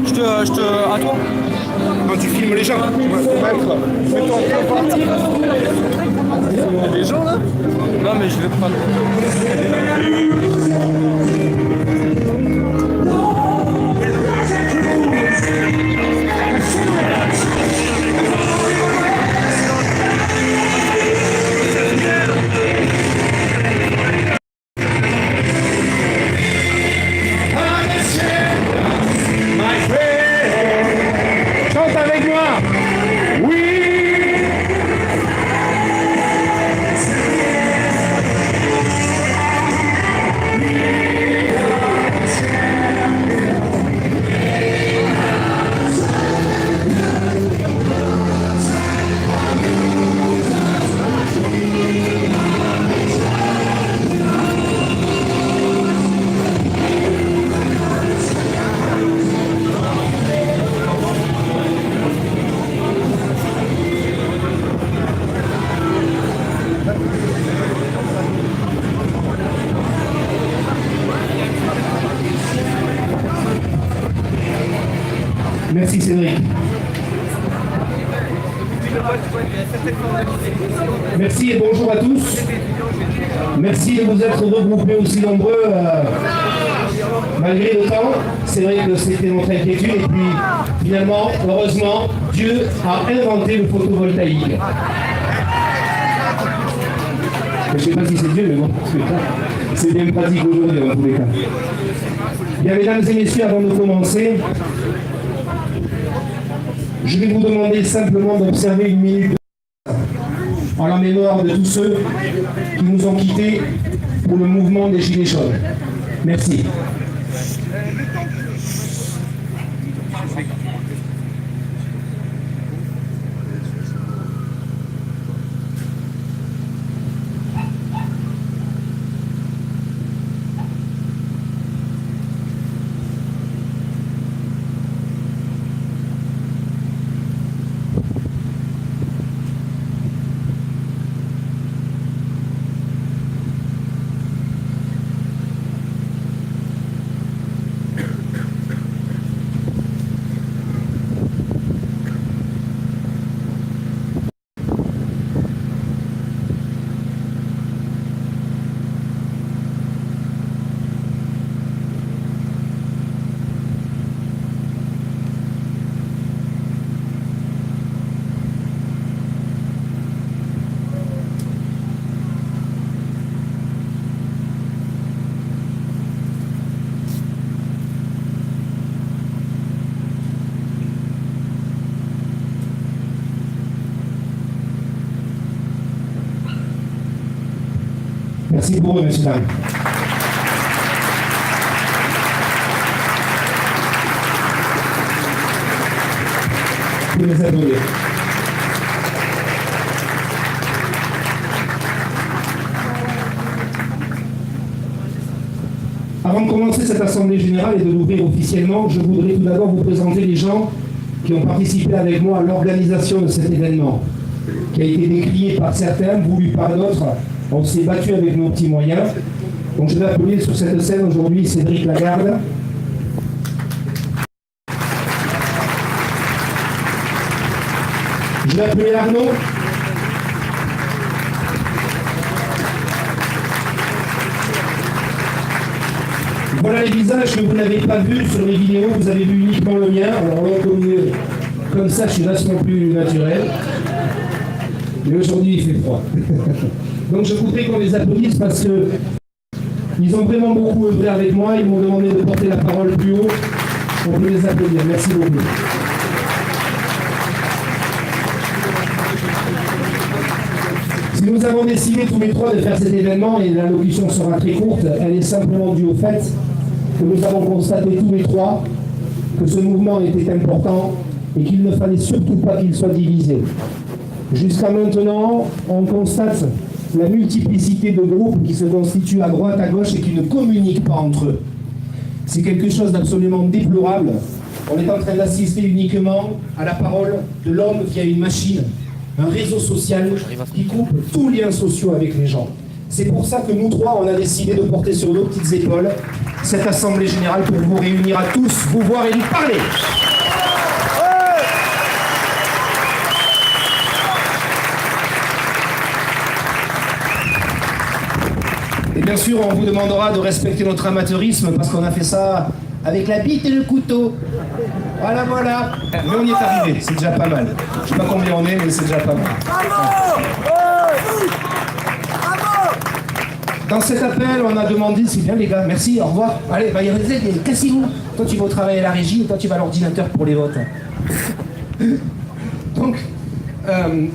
À toi. Quand tu filmes les gens, mets-toi en partie. Les gens là? Non mais je vais pas. Chante avec moi. Oui. Merci Cédric. Merci et bonjour à tous. Merci de vous être regroupés aussi nombreux malgré le temps. C'est vrai que c'était notre inquiétude et puis finalement, heureusement, Dieu a inventé le photovoltaïque. Je ne sais pas si c'est Dieu, mais bon, c'est bien pratique aujourd'hui dans tous les cas. Bien, mesdames et messieurs, avant de commencer, je vais vous demander simplement d'observer une minute en la mémoire de tous ceux qui nous ont quittés pour le mouvement des Gilets jaunes. Merci. Merci pour eux, messieurs, dames. Vous pouvez les applaudir. Avant de commencer cette assemblée générale et de l'ouvrir officiellement, je voudrais tout d'abord vous présenter les gens qui ont participé avec moi à l'organisation de cet événement, qui a été décrié par certains, voulu par d'autres. On s'est battu avec nos petits moyens. Donc je vais appeler sur cette scène aujourd'hui Cédric Lagarde. Je vais appeler Arnaud. Voilà les visages que vous n'avez pas vus sur les vidéos, vous avez vu uniquement le mien. Alors là, comme ça, je suis vachement plus naturel. Mais aujourd'hui, il fait froid. Donc je voudrais qu'on les applaudisse parce qu'ils ont vraiment beaucoup œuvré avec moi. Ils m'ont demandé de porter la parole plus haut. On peut les applaudir. Merci beaucoup. Si nous avons décidé tous les trois de faire cet événement, et l'allocution sera très courte, elle est simplement due au fait que nous avons constaté tous les trois que ce mouvement était important et qu'il ne fallait surtout pas qu'il soit divisé. Jusqu'à maintenant, on constate la multiplicité de groupes qui se constituent à droite, à gauche et qui ne communiquent pas entre eux. C'est quelque chose d'absolument déplorable. On est en train d'assister uniquement à la parole de l'homme qui a une machine, un réseau social qui coupe tous liens sociaux avec les gens. C'est pour ça que nous trois, on a décidé de porter sur nos petites épaules cette assemblée générale pour vous réunir à tous, vous voir et nous parler. Et bien sûr, on vous demandera de respecter notre amateurisme parce qu'on a fait ça avec la bite et le couteau. Voilà, voilà. Mais on y est arrivé, c'est déjà pas mal. Je sais pas combien on est, mais c'est déjà pas mal. Dans cet appel, on a demandé, c'est bien les gars, merci, au revoir. Allez, bah, cassez-vous. Toi, tu vas au travail à la régie et toi, tu vas à l'ordinateur pour les votes. Donc,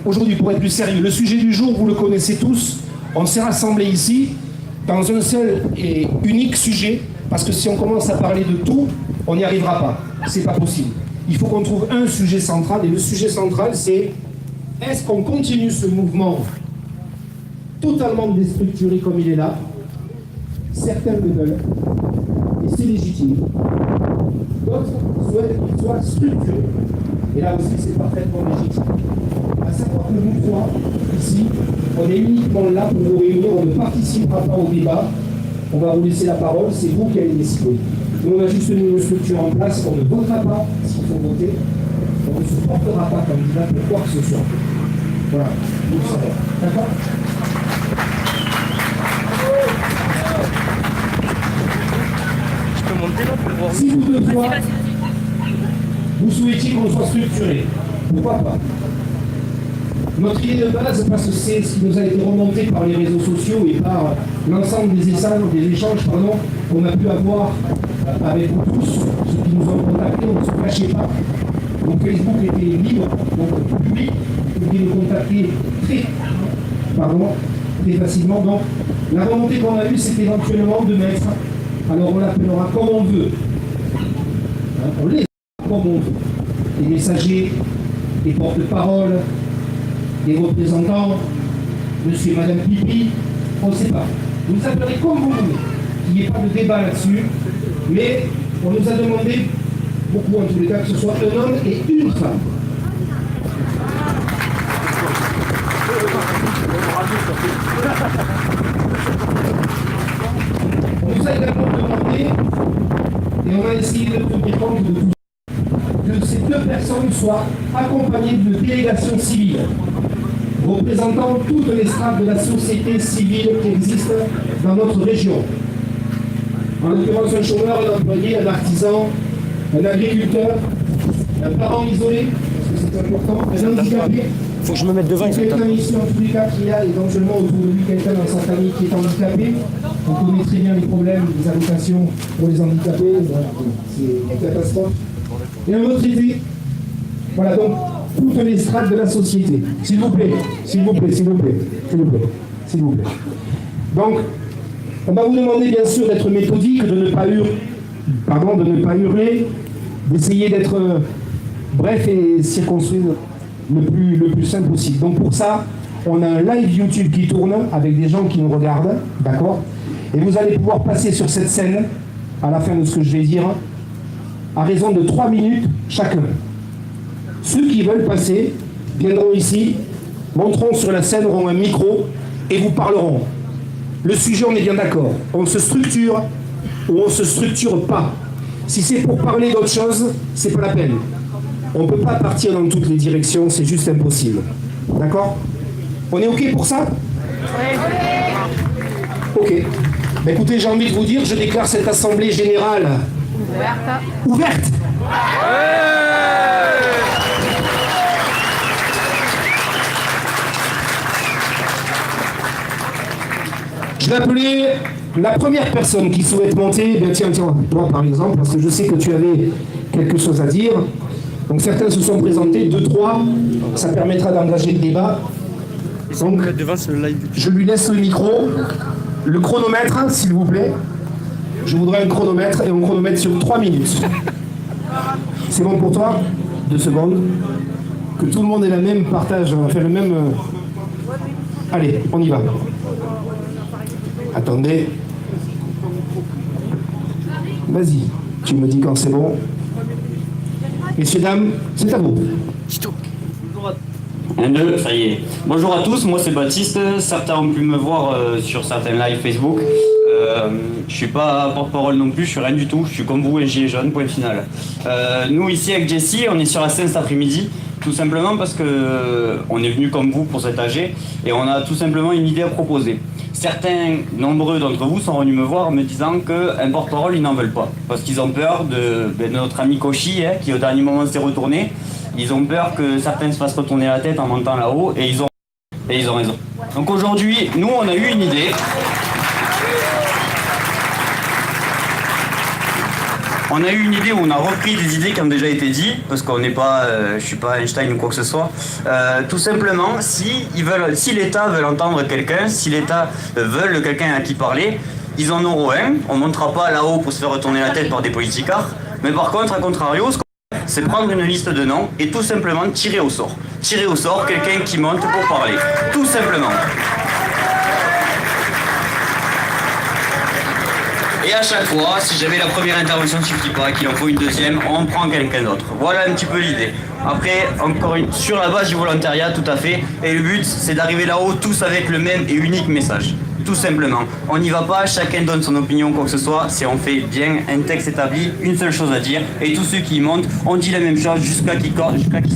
aujourd'hui, pour être plus sérieux, le sujet du jour, vous le connaissez tous. On s'est rassemblés ici dans un seul et unique sujet, parce que si on commence à parler de tout, on n'y arrivera pas. C'est pas possible. Il faut qu'on trouve un sujet central, et le sujet central, c'est est-ce qu'on continue ce mouvement totalement déstructuré comme il est là? Certains le veulent, et c'est légitime. D'autres souhaitent qu'il soit structuré. Et là aussi, c'est parfaitement légitime. À savoir que nous trois, ici, on est uniquement là pour vous réunir, on ne participera pas au débat, on va vous laisser la parole, c'est vous qui allez décider. Nous, on a juste mis une structure en place, on ne votera pas s'il faut voter, on ne supportera pas candidat pour quoi que ce soit. Voilà, vous le savez. D'accord? Je peux monter là pour voir. Si vous deux fois, vous souhaitiez qu'on soit structuré, pourquoi pas? Notre idée de base, parce que c'est ce qui nous a été remonté par les réseaux sociaux et par l'ensemble des échanges qu'on a pu avoir avec vous tous, ceux qui nous ont contactés, on ne se cachait pas. Donc Facebook était libre, donc public, vous pouvez nous contacter très facilement. Donc la volonté qu'on a eue, c'est éventuellement de mettre, alors on l'appellera comme on veut, on les comme on veut, les messagers, les porte-paroles, les représentants, monsieur et madame Pipi, on ne sait pas. Vous nous appellerez comme vous voulez. Il n'y ait pas de débat là-dessus, mais on nous a demandé, beaucoup en tous les cas, que ce soit un homme et une femme. On nous a également demandé, et on a essayé de tenir compte de tout, que ces deux personnes soient accompagnées de délégations civiles, représentant toutes les strates de la société civile qui existent dans notre région. En l'occurrence, un chômeur, un employé, un artisan, un agriculteur, un parent isolé, parce que c'est important, un handicapé. Faut que je me mette devant. Quelqu'un ici, en tous les cas, qui a éventuellement autour de lui quelqu'un dans sa famille qui est handicapé. On connaît très bien les problèmes des allocations pour les handicapés. Voilà, c'est une catastrophe. Et un retraité. Voilà, donc, toutes les strates de la société. S'il vous plaît, s'il vous plaît, s'il vous plaît, s'il vous plaît, s'il vous plaît. Donc, on va vous demander bien sûr d'être méthodique, de ne pas hurler, d'essayer d'être bref et circonstruit le plus simple possible. Donc pour ça, on a un live YouTube qui tourne avec des gens qui nous regardent, d'accord? Et vous allez pouvoir passer sur cette scène, à la fin de ce que je vais dire, à raison de 3 minutes chacun. Ceux qui veulent passer viendront ici, monteront sur la scène, auront un micro et vous parleront. Le sujet, on est bien d'accord. On se structure ou on ne se structure pas. Si c'est pour parler d'autre chose, c'est pas la peine. On ne peut pas partir dans toutes les directions, c'est juste impossible. D'accord? On est OK pour ça? OK. Ben écoutez, j'ai envie de vous dire, je déclare cette assemblée générale ouverte. Je vais appeler la première personne qui souhaite monter. Bien, tiens, toi par exemple, parce que je sais que tu avais quelque chose à dire. Donc certains se sont présentés, 2, 3, ça permettra d'engager le débat. Donc, je lui laisse le micro, le chronomètre, s'il vous plaît. Je voudrais un chronomètre et un chronomètre sur 3 minutes. C'est bon pour toi? 2 secondes. Que tout le monde ait la même partage, on va faire le même... Allez, on y va. Attendez. Vas-y, tu me dis quand c'est bon. Messieurs, dames, c'est à vous. Un, deux, ça y est. Bonjour à tous, moi c'est Baptiste. Certains ont pu me voir sur certains lives Facebook. Je suis pas porte-parole non plus, je suis rien du tout. Je suis comme vous, un gilet jaune, point final. Nous ici avec Jessie, on est sur la scène cet après-midi. Tout simplement parce que on est venu comme vous pour cet AG et on a tout simplement une idée à proposer. Certains, nombreux d'entre vous sont venus me voir me disant qu'un porte-parole, ils n'en veulent pas. Parce qu'ils ont peur de notre ami Cauchy, qui au dernier moment s'est retourné. Ils ont peur que certains se fassent retourner la tête en montant là-haut et ils ont raison. Donc aujourd'hui, nous on a eu une idée. On a eu une idée où on a repris des idées qui ont déjà été dites, parce qu'on n'est pas, je suis pas Einstein ou quoi que ce soit. Tout simplement, si l'État veut entendre quelqu'un, si l'État veut quelqu'un à qui parler, ils en auront un. On ne montera pas là-haut pour se faire retourner la tête par des politicards. Mais par contre, à contrario, ce qu'on fait, c'est prendre une liste de noms et tout simplement tirer au sort. Tirer au sort quelqu'un qui monte pour parler. Tout simplement. Et à chaque fois, si jamais la première intervention ne suffit pas, qu'il en faut une deuxième, on prend quelqu'un d'autre. Voilà un petit peu l'idée. Après, sur la base du volontariat, tout à fait. Et le but, c'est d'arriver là-haut tous avec le même et unique message. Tout simplement. On n'y va pas, chacun donne son opinion, quoi que ce soit. C'est on fait bien un texte établi, une seule chose à dire. Et tous ceux qui y montent, on dit la même chose jusqu'à qu'ils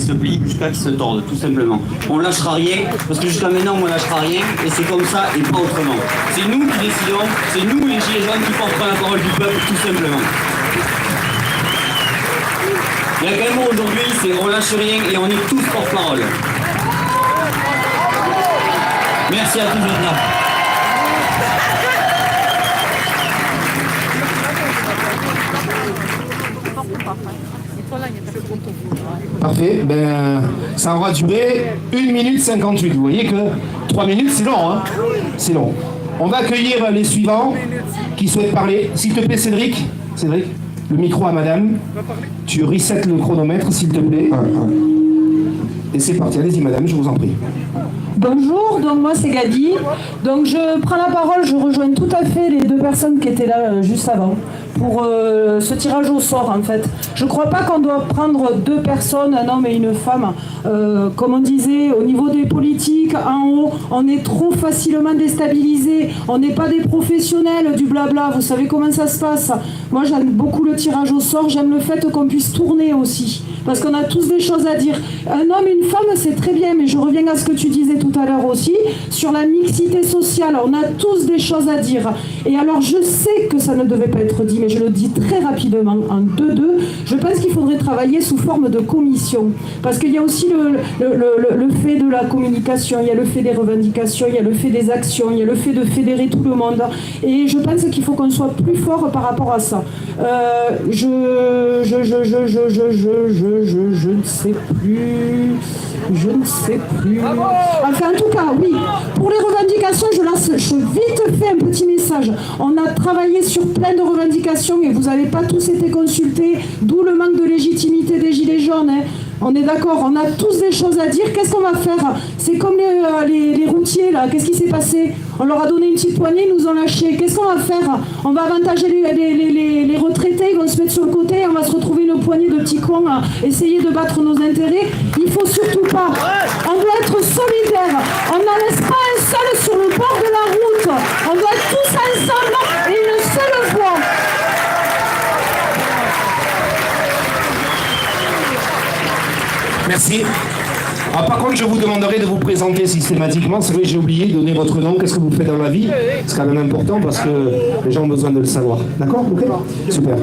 se plient, jusqu'à qu'ils se tordent, tout simplement. On lâchera rien, parce que jusqu'à maintenant, on ne lâchera rien. Et c'est comme ça et pas autrement. C'est nous qui décidons, c'est nous les gilets jaunes qui porteront la parole du peuple, tout simplement. Il y a qu'un mot aujourd'hui, c'est on lâche rien et on est tous porte-parole. Merci à tous d'être là. Parfait, ça aura duré 1 minute 58. Vous voyez que 3 minutes, c'est long, hein? C'est long. On va accueillir les suivants qui souhaitent parler. S'il te plaît, Cédric, le micro à madame. Tu resets le chronomètre, s'il te plaît. Et c'est parti, allez-y madame, je vous en prie. Bonjour, donc moi c'est Gadi. Donc je prends la parole, je rejoins tout à fait les deux personnes qui étaient là juste avant pour ce tirage au sort en fait. Je ne crois pas qu'on doit prendre 2 personnes, un homme et une femme. Comme on disait, au niveau des politiques, en haut, on est trop facilement déstabilisé. On n'est pas des professionnels du blabla, vous savez comment ça se passe. Moi j'aime beaucoup le tirage au sort, j'aime le fait qu'on puisse tourner aussi. Parce qu'on a tous des choses à dire. Un homme et une femme, c'est très bien, mais je reviens à ce que tu disais tout à l'heure aussi, sur la mixité sociale. On a tous des choses à dire. Et alors, je sais que ça ne devait pas être dit, mais je le dis très rapidement, en 2-2. Je pense qu'il faudrait travailler sous forme de commission. Parce qu'il y a aussi le fait de la communication, il y a le fait des revendications, il y a le fait des actions, il y a le fait de fédérer tout le monde. Et je pense qu'il faut qu'on soit plus fort par rapport à ça. Je ne sais plus. Enfin, en tout cas, oui. Pour les revendications, je vite fait un petit message. On a travaillé sur plein de revendications et vous n'avez pas tous été consultés, d'où le manque de légitimité des Gilets jaunes. Hein. On est d'accord, on a tous des choses à dire. Qu'est-ce qu'on va faire? C'est comme les routiers, là. Qu'est-ce qui s'est passé? On leur a donné une petite poignée, ils nous ont lâchés. Qu'est-ce qu'on va faire? On va avantager les retraités, ils vont se mettre sur le côté, on va se retrouver une poignée de petits cons à essayer de battre nos intérêts. Il faut surtout pas. On doit être solidaires. On n'en laisse pas un seul sur le bord de la route. On doit être tous ensemble et une seule voix. Merci. Alors, par contre, je vous demanderai de vous présenter systématiquement. C'est vrai, j'ai oublié de donner votre nom. Qu'est-ce que vous faites dans la vie? C'est quand même important parce que les gens ont besoin de le savoir. D'accord? Ok. Super.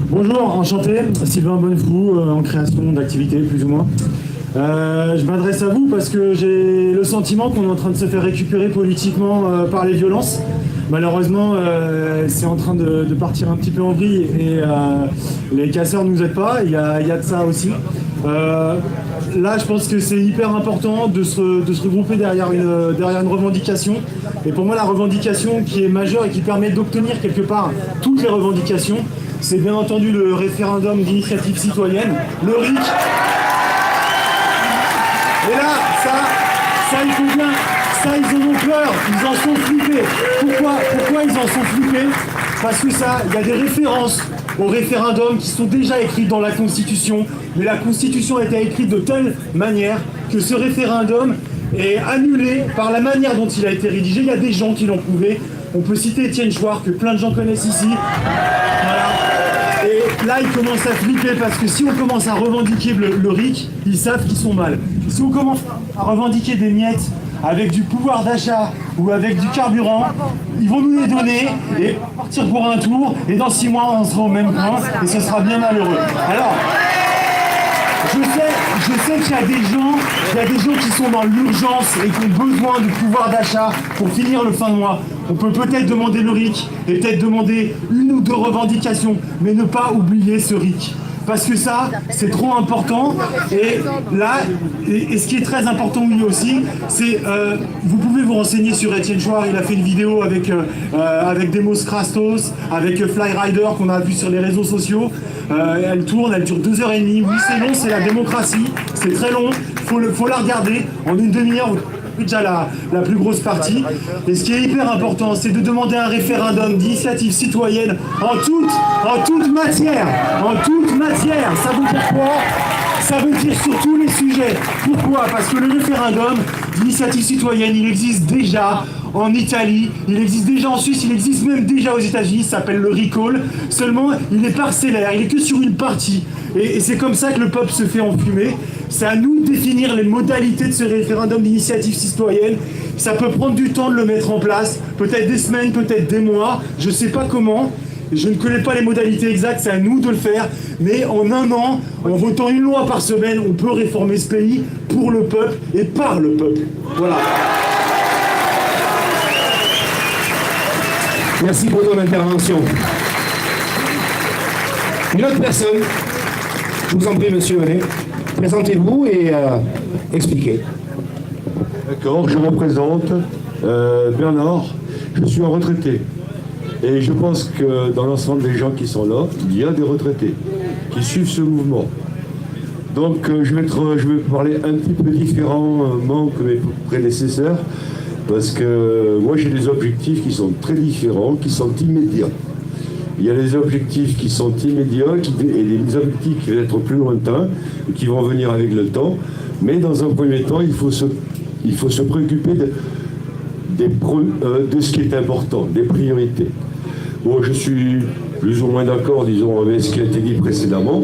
Bonjour, enchanté. Sylvain Bonnefou, en création d'activités, plus ou moins. Je m'adresse à vous parce que j'ai le sentiment qu'on est en train de se faire récupérer politiquement par les violences. Malheureusement, c'est en train de partir un petit peu en vrille et les casseurs ne nous aident pas. Il y a de ça aussi. Là, je pense que c'est hyper important de se regrouper derrière une revendication. Et pour moi, la revendication qui est majeure et qui permet d'obtenir quelque part toutes les revendications, c'est bien entendu le référendum d'initiative citoyenne, le RIC. Et là, ça, il faut Ça, ils en ont peur, ils en sont flippés. Pourquoi ils en sont flippés? Parce que ça, il y a des références au référendum qui sont déjà écrites dans la Constitution, mais la Constitution a été écrite de telle manière que ce référendum est annulé par la manière dont il a été rédigé. Il y a des gens qui l'ont prouvé. On peut citer Étienne Chouard, que plein de gens connaissent ici. Voilà. Et là, ils commencent à flipper parce que si on commence à revendiquer le RIC, ils savent qu'ils sont mal. Si on commence à revendiquer des miettes avec du pouvoir d'achat ou avec du carburant, ils vont nous les donner et partir pour un tour. Et dans 6 mois, on sera au même point et ce sera bien malheureux. Alors, je sais qu'il y a des gens qui sont dans l'urgence et qui ont besoin du pouvoir d'achat pour finir le fin de mois. On peut peut-être demander le RIC et peut-être demander 1 ou 2 revendications, mais ne pas oublier ce RIC. Parce que ça, c'est trop important. Et là, et ce qui est très important lui aussi, c'est vous pouvez vous renseigner sur Étienne Chouard. Il a fait une vidéo avec Demos Krastos, avec Flyrider qu'on a vu sur les réseaux sociaux. Elle tourne, elle dure 2h30. Oui, c'est long, c'est la démocratie. C'est très long. Faut la regarder. En une demi-heure, vous déjà la plus grosse partie. Et ce qui est hyper important, c'est de demander un référendum d'initiative citoyenne en toute matière. En toute matière. Ça veut dire quoi? Ça veut dire sur tous les sujets. Pourquoi? Parce que le référendum d'initiative citoyenne, il existe déjà en Italie, il existe déjà en Suisse, il existe même déjà aux États-Unis, ça s'appelle le recall. Seulement, il est parcellaire, il est que sur une partie. Et c'est comme ça que le peuple se fait enfumer. C'est à nous de définir les modalités de ce référendum d'initiative citoyenne. Ça peut prendre du temps de le mettre en place, peut-être des semaines, peut-être des mois, je ne sais pas comment. Je ne connais pas les modalités exactes, c'est à nous de le faire. Mais en 1 an, en votant 1 loi par semaine, on peut réformer ce pays pour le peuple et par le peuple. Voilà. Merci pour ton intervention. Une autre personne, je vous en prie, monsieur, venez. Présentez-vous et expliquez. D'accord, je me présente, Bernard, je suis un retraité. Et je pense que dans l'ensemble des gens qui sont là, il y a des retraités qui suivent ce mouvement. Donc je vais parler un petit peu différemment que mes prédécesseurs, parce que moi j'ai des objectifs qui sont très différents, qui sont immédiats. Il y a des objectifs qui sont immédiats et des objectifs qui vont être plus lointains, qui vont venir avec le temps. Mais dans un premier temps, il faut se préoccuper de ce qui est important, des priorités. Bon, je suis plus ou moins d'accord, disons, avec ce qui a été dit précédemment.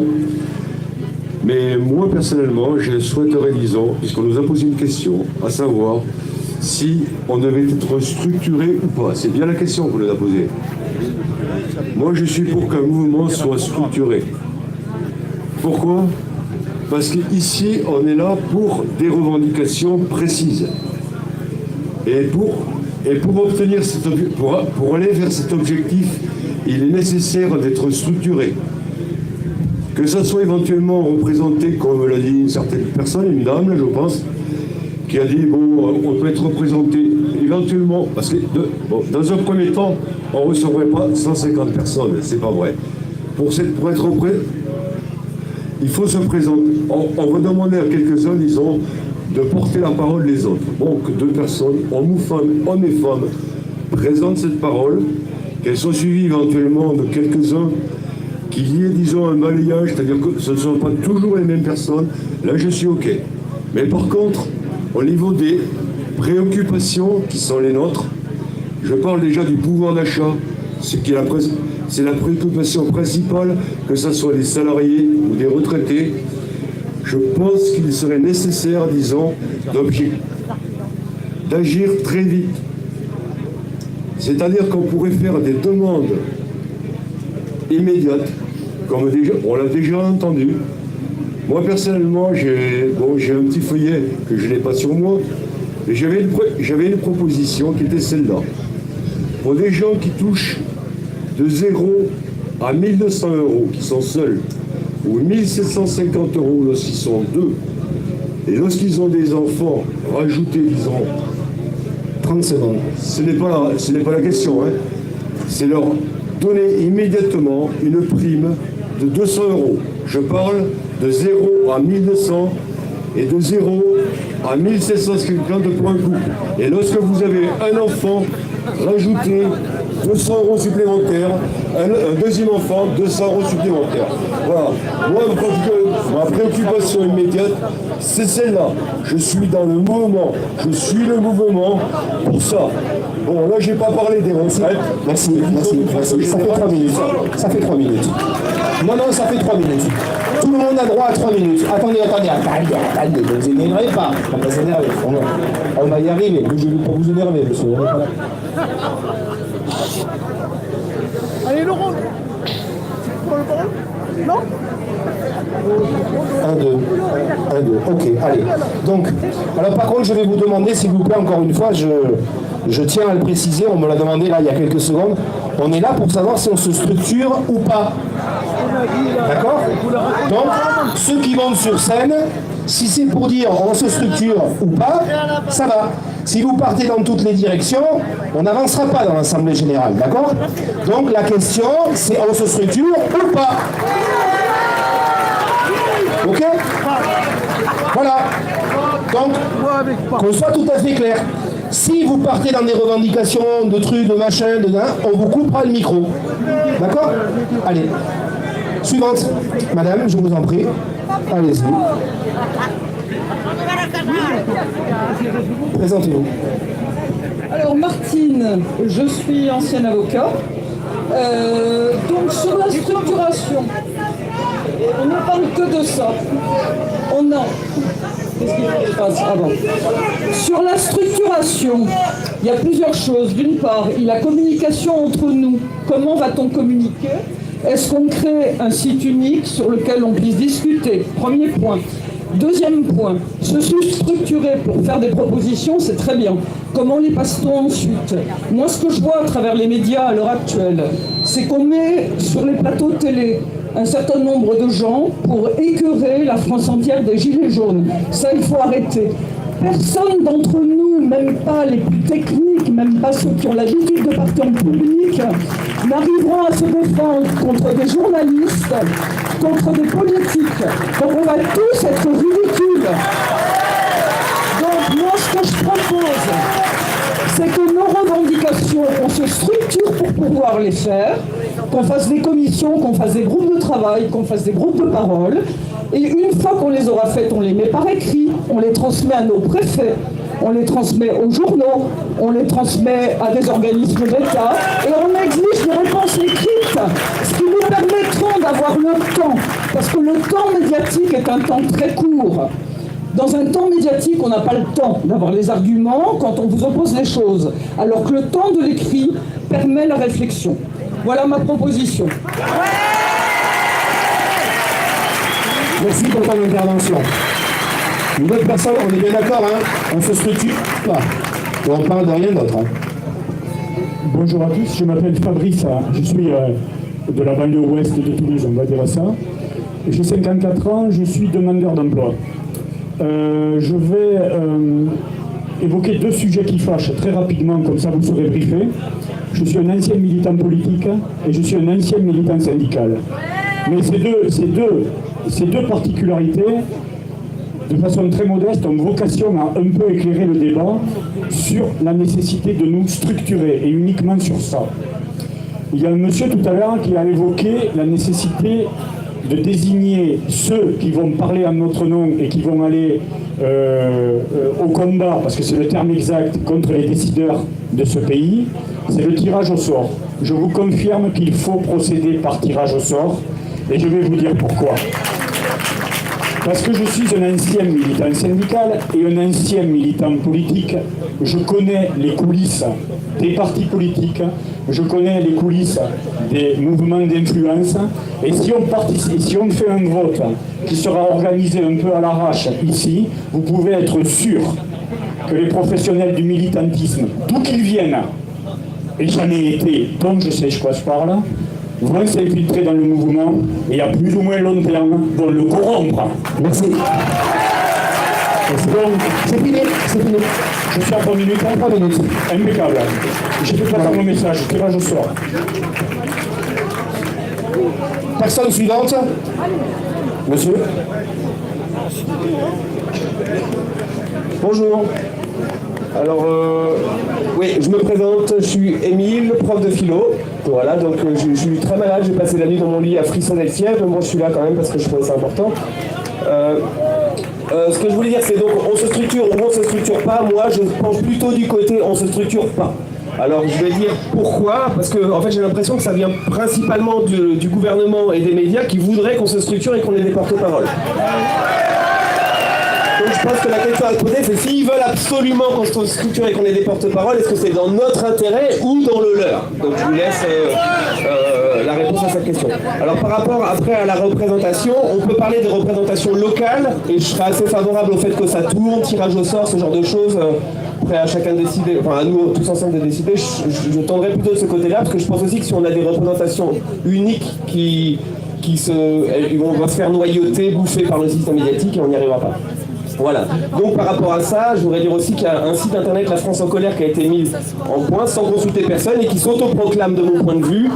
Mais moi, personnellement, je souhaiterais, disons, puisqu'on nous a posé une question, à savoir si on devait être structuré ou pas. C'est bien la question qu'on nous a posée. Moi, je suis pour qu'un mouvement soit structuré. Pourquoi? Parce qu'ici, on est là pour des revendications précises. Et pour obtenir pour aller vers cet objectif, il est nécessaire d'être structuré. Que ça soit éventuellement représenté, comme l'a dit une certaine personne, une dame, là, je pense, qui a dit, bon, on peut être représenté éventuellement, parce que dans un premier temps, on ne recevrait pas 150 personnes, c'est pas vrai. Pour être représenté, il faut se présenter. On va demander à quelques-uns, disons, de porter la parole des autres. Bon, que 2 personnes, hommes et femmes, présentent cette parole, qu'elles soient suivies éventuellement de quelques-uns, qu'il y ait, disons, un balayage, c'est-à-dire que ce ne sont pas toujours les mêmes personnes. Là, je suis OK. Mais par contre, au niveau des préoccupations qui sont les nôtres, je parle déjà du pouvoir d'achat, c'est la préoccupation principale, que ce soit des salariés ou des retraités. Je pense qu'il serait nécessaire, disons, d'agir très vite. C'est-à-dire qu'on pourrait faire des demandes immédiates, comme on l'a déjà entendu. Moi, personnellement, j'ai un petit feuillet que je n'ai pas sur moi, et j'avais une proposition qui était celle-là. Pour des gens qui touchent de 0 à 1 200 €, qui sont seuls, ou 1 750 € lorsqu'ils sont 2, et lorsqu'ils ont des enfants, rajouter, disons, 30 secondes. Ce n'est pas la question, hein. C'est leur donner immédiatement une prime de 200 €. Je parle de 0 à 1 200 et de 0 à 1750 pour un couple. Et lorsque vous avez un enfant, rajoutez 200 € supplémentaires, un deuxième enfant, 200 € supplémentaires. Voilà. Moi, ma préoccupation immédiate, c'est celle-là. Je suis dans le mouvement. Je suis le mouvement pour ça. Bon, là, j'ai pas parlé des retraites. Merci. Ça fait 3 minutes. Ça fait 3 minutes. Non, ça fait 3 minutes. Tout le monde a droit à 3 minutes. Attendez, ne vous énervez pas. On va s'énerver. On va y arriver. Je ne vais pas vous énerver, monsieur. Allez, Laurent. Non. 1, 2. Ok, allez. Donc, alors par contre, je vais vous demander, s'il vous plaît, encore une fois, je tiens à le préciser, on me l'a demandé là il y a quelques secondes, on est là pour savoir si on se structure ou pas. D'accord? Donc, ceux qui montent sur scène, si c'est pour dire on se structure ou pas, ça va. Si vous partez dans toutes les directions, on n'avancera pas dans l'Assemblée Générale, d'accord? Donc la question, c'est on se structure ou pas? Ok? Voilà. Donc, qu'on soit tout à fait clair. Si vous partez dans des revendications de trucs, de machin, on vous coupera le micro. D'accord? Allez. Suivante. Madame, je vous en prie. Allez-y. Présentez-vous. Alors Martine, je suis ancienne avocat. Donc sur la structuration, on ne parle que de ça. Qu'est-ce qu'il faut que je fasse avant ? Sur la structuration, il y a plusieurs choses. D'une part, il y a la communication entre nous. Comment va-t-on communiquer ? Est-ce qu'on crée un site unique sur lequel on puisse discuter ? Premier point. Deuxième point, se structurer pour faire des propositions, c'est très bien. Comment les passe-t-on ensuite ? Moi, ce que je vois à travers les médias à l'heure actuelle, c'est qu'on met sur les plateaux de télé un certain nombre de gens pour écœurer la France entière des gilets jaunes. Ça, il faut arrêter. Personne d'entre nous, même pas les plus techniques, même pas ceux qui ont l'habitude de partir en public, n'arriveront à se défendre contre des journalistes, contre des politiques. Donc on va tous être ridicules. Donc moi, ce que je propose, c'est que nos revendications, on se structure pour pouvoir les faire, qu'on fasse des commissions, qu'on fasse des groupes de travail, qu'on fasse des groupes de parole. Et une fois qu'on les aura faites, on les met par écrit, on les transmet à nos préfets, on les transmet aux journaux, on les transmet à des organismes d'État et on exige des réponses écrites, ce qui nous permettront d'avoir le temps, parce que le temps médiatique est un temps très court. Dans un temps médiatique, on n'a pas le temps d'avoir les arguments quand on vous oppose les choses, alors que le temps de l'écrit permet la réflexion. Voilà ma proposition. Merci pour ton intervention. Une autre personne, on est bien d'accord, hein? On se structure pas. Et on parle de rien d'autre. Hein. Bonjour à tous, je m'appelle Fabrice, je suis de la banlieue ouest de Toulouse, on va dire ça. J'ai 54 ans, je suis demandeur d'emploi. Je vais évoquer deux sujets qui fâchent très rapidement, comme ça vous serez briefés. Je suis un ancien militant politique et je suis un ancien militant syndical. Mais ces deux particularités, de façon très modeste, ont vocation à un peu éclairer le débat sur la nécessité de nous structurer, et uniquement sur ça. Il y a un monsieur tout à l'heure qui a évoqué la nécessité de désigner ceux qui vont parler en notre nom et qui vont aller au combat, parce que c'est le terme exact, contre les décideurs de ce pays, c'est le tirage au sort. Je vous confirme qu'il faut procéder par tirage au sort, et je vais vous dire pourquoi. Parce que je suis un ancien militant syndical et un ancien militant politique. Je connais les coulisses des partis politiques, je connais les coulisses des mouvements d'influence, et si on fait un vote qui sera organisé un peu à l'arrache ici, vous pouvez être sûr que les professionnels du militantisme, d'où qu'ils viennent, et j'en ai été, donc je sais de quoi je parle, vont s'infiltrer dans le mouvement et à plus ou moins long terme vont le corrompre. Merci. Donc, C'est fini. je suis à 3 minutes. 3 minutes. Impeccable. J'ai fait passer mon message, tirage au sort. Personne suivante. Monsieur? Bonjour. Alors, oui, je me présente, je suis Émile, prof de philo. Voilà, donc je suis très malade, j'ai passé la nuit dans mon lit à frissonner le fièvre, mais moi je suis là quand même parce que je trouvais ça important. Ce que je voulais dire, c'est donc on se structure ou on se structure pas. Moi, je pense plutôt du côté on se structure pas. Alors, je vais dire pourquoi, parce que en fait, j'ai l'impression que ça vient principalement du gouvernement et des médias qui voudraient qu'on se structure et qu'on ait des porte-paroles. Donc je pense que la question à se poser, c'est s'ils veulent absolument qu'on se structure et qu'on ait des porte-paroles, est-ce que c'est dans notre intérêt ou dans le leur? Donc je vous laisse la réponse à cette question. Alors par rapport après à la représentation, on peut parler de représentation locale, et je serais assez favorable au fait que ça tourne, tirage au sort, ce genre de choses. Après à chacun de décider, enfin à nous tous ensemble de décider, je tendrais plutôt de ce côté-là, parce que je pense aussi que si on a des représentations uniques on va se faire noyauter, bouffer par le système médiatique et on n'y arrivera pas. Voilà. Donc par rapport à ça, je voudrais dire aussi qu'il y a un site internet, La France en colère, qui a été mis en point sans consulter personne et qui s'autoproclame, de mon point de vue,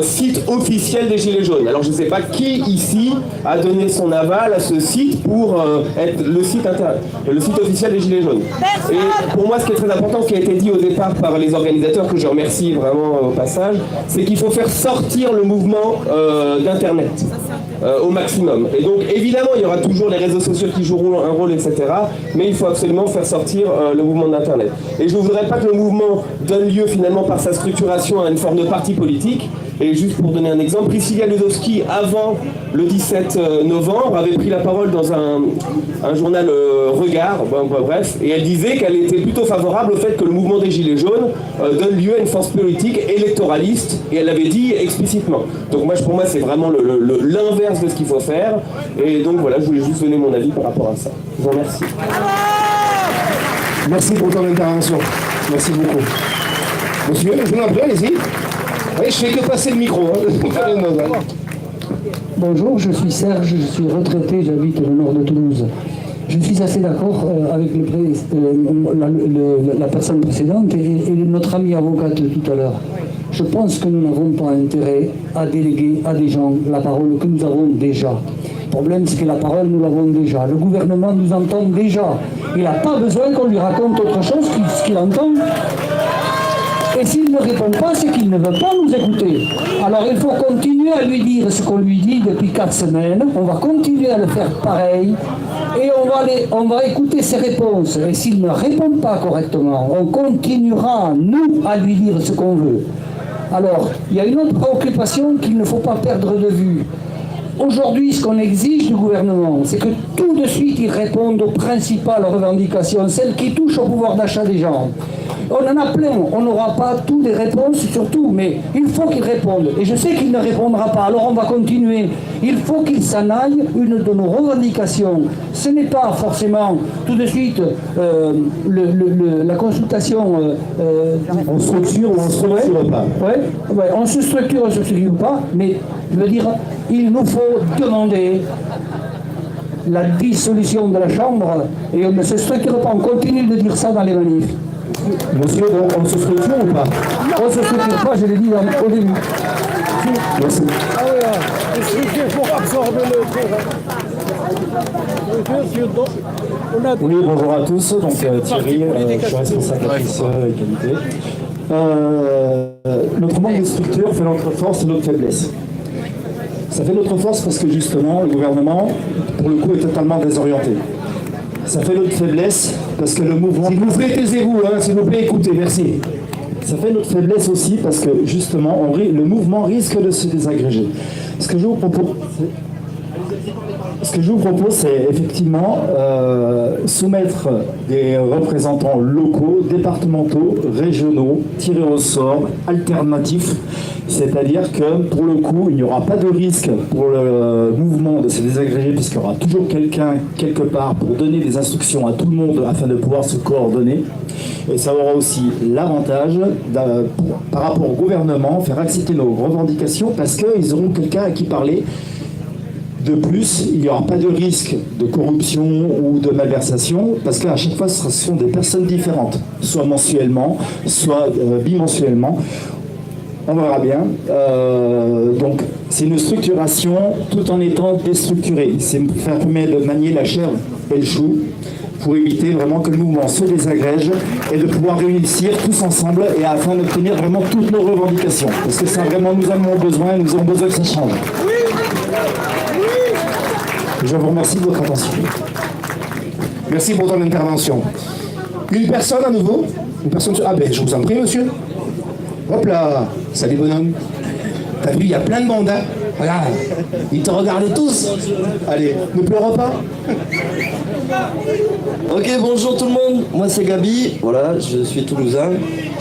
site officiel des Gilets jaunes. Alors je ne sais pas qui ici a donné son aval à ce site pour être le site officiel des Gilets jaunes. Et pour moi, ce qui est très important, ce qui a été dit au départ par les organisateurs, que je remercie vraiment au passage, c'est qu'il faut faire sortir le mouvement d'Internet. Au maximum. Et donc évidemment il y aura toujours les réseaux sociaux qui joueront un rôle, etc. Mais il faut absolument faire sortir le mouvement d'Internet. Et je ne voudrais pas que le mouvement donne lieu finalement par sa structuration à une forme de parti politique. Et juste pour donner un exemple, Priscilla Ludowski, avant le 17 novembre, avait pris la parole dans un journal Regard, bref, et elle disait qu'elle était plutôt favorable au fait que le mouvement des Gilets jaunes donne lieu à une force politique électoraliste, et elle l'avait dit explicitement. Donc pour moi, c'est vraiment l'inverse de ce qu'il faut faire, et donc voilà, je voulais juste donner mon avis par rapport à ça. Je vous remercie. Merci pour ton intervention. Merci beaucoup. Monsieur, je vous en prie, allez-y. Oui, je fais que passer le micro. Bonjour, je suis Serge, je suis retraité, j'habite le nord de Toulouse. Je suis assez d'accord avec la personne précédente et notre amie avocate tout à l'heure. Je pense que nous n'avons pas intérêt à déléguer à des gens la parole que nous avons déjà. Le problème, c'est que la parole, nous l'avons déjà. Le gouvernement nous entend déjà. Il n'a pas besoin qu'on lui raconte autre chose ce qu'il entend. Et s'il ne répond pas, c'est qu'il ne veut pas nous écouter. Alors il faut continuer à lui dire ce qu'on lui dit depuis 4 semaines. On va continuer à le faire pareil. Et on va écouter ses réponses. Et s'il ne répond pas correctement, on continuera, nous, à lui dire ce qu'on veut. Alors, il y a une autre préoccupation qu'il ne faut pas perdre de vue. Aujourd'hui, ce qu'on exige du gouvernement, c'est que tout de suite, il réponde aux principales revendications, celles qui touchent au pouvoir d'achat des gens. On en a plein, on n'aura pas toutes les réponses sur tout, mais il faut qu'il réponde. Et je sais qu'il ne répondra pas, alors on va continuer. Il faut qu'il s'en aille, une de nos revendications. Ce n'est pas forcément tout de suite la consultation... on structure ou on ne structure pas. Ouais, on se structure ou on ne se structure pas, mais je veux dire, il nous faut demander la dissolution de la Chambre et on ne se structure pas, on continue de dire ça dans les manifs. Monsieur, donc on se structure ou pas? On ne se structure pas, je l'ai dit au début. Merci. Ah oui, une structure pour absorber Oui, bonjour à tous, donc Thierry, je suis responsable égalité. Notre manque de structure fait notre force et notre faiblesse. Ça fait notre force parce que justement, le gouvernement, pour le coup, est totalement désorienté. Ça fait notre faiblesse parce que le mouvement... S'il vous plaît, taisez-vous, s'il vous plaît, écoutez, merci. Ça fait notre faiblesse aussi parce que justement, le mouvement risque de se désagréger. Ce que je vous propose, c'est effectivement soumettre des représentants locaux, départementaux, régionaux, tirés au sort, alternatifs. C'est-à-dire que pour le coup, il n'y aura pas de risque pour le mouvement de se désagréger puisqu'il y aura toujours quelqu'un quelque part pour donner des instructions à tout le monde afin de pouvoir se coordonner. Et ça aura aussi l'avantage, par rapport au gouvernement, faire accepter nos revendications parce qu'ils auront quelqu'un à qui parler. De plus, il n'y aura pas de risque de corruption ou de malversation parce qu'à chaque fois, ce sont des personnes différentes, soit mensuellement, soit bimensuellement. On verra bien. Donc, C'est une structuration tout en étant déstructurée. C'est permet de manier la chair et le chou pour éviter vraiment que le mouvement se désagrège et de pouvoir réussir tous ensemble et afin d'obtenir vraiment toutes nos revendications. Parce que ça vraiment nous en avons besoin et nous avons besoin que ça change. Je vous remercie de votre attention. Merci pour ton intervention. Une personne à nouveau? Une personne... Ah ben, je vous en prie, monsieur. Hop là. Salut, bonhomme. T'as vu, il y a plein de monde, hein? Regarde, ils te regardent tous. Allez, ne pleure pas. Ok, bonjour tout le monde, moi c'est Gabi, voilà, je suis toulousain.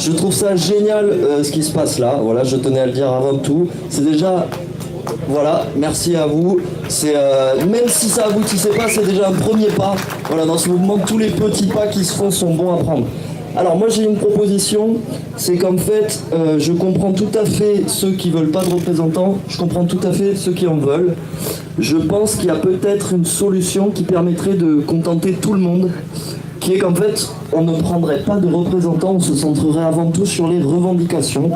Je trouve ça génial ce qui se passe là, voilà, je tenais à le dire avant tout. C'est déjà, voilà, merci à vous. C'est même si ça aboutissait pas, c'est déjà un premier pas. Voilà, dans ce mouvement, tous les petits pas qui se font sont bons à prendre. Alors moi j'ai une proposition, c'est qu'en fait je comprends tout à fait ceux qui veulent pas de représentants, je comprends tout à fait ceux qui en veulent. Je pense qu'il y a peut-être une solution qui permettrait de contenter tout le monde, qui est qu'en fait on ne prendrait pas de représentants, on se centrerait avant tout sur les revendications.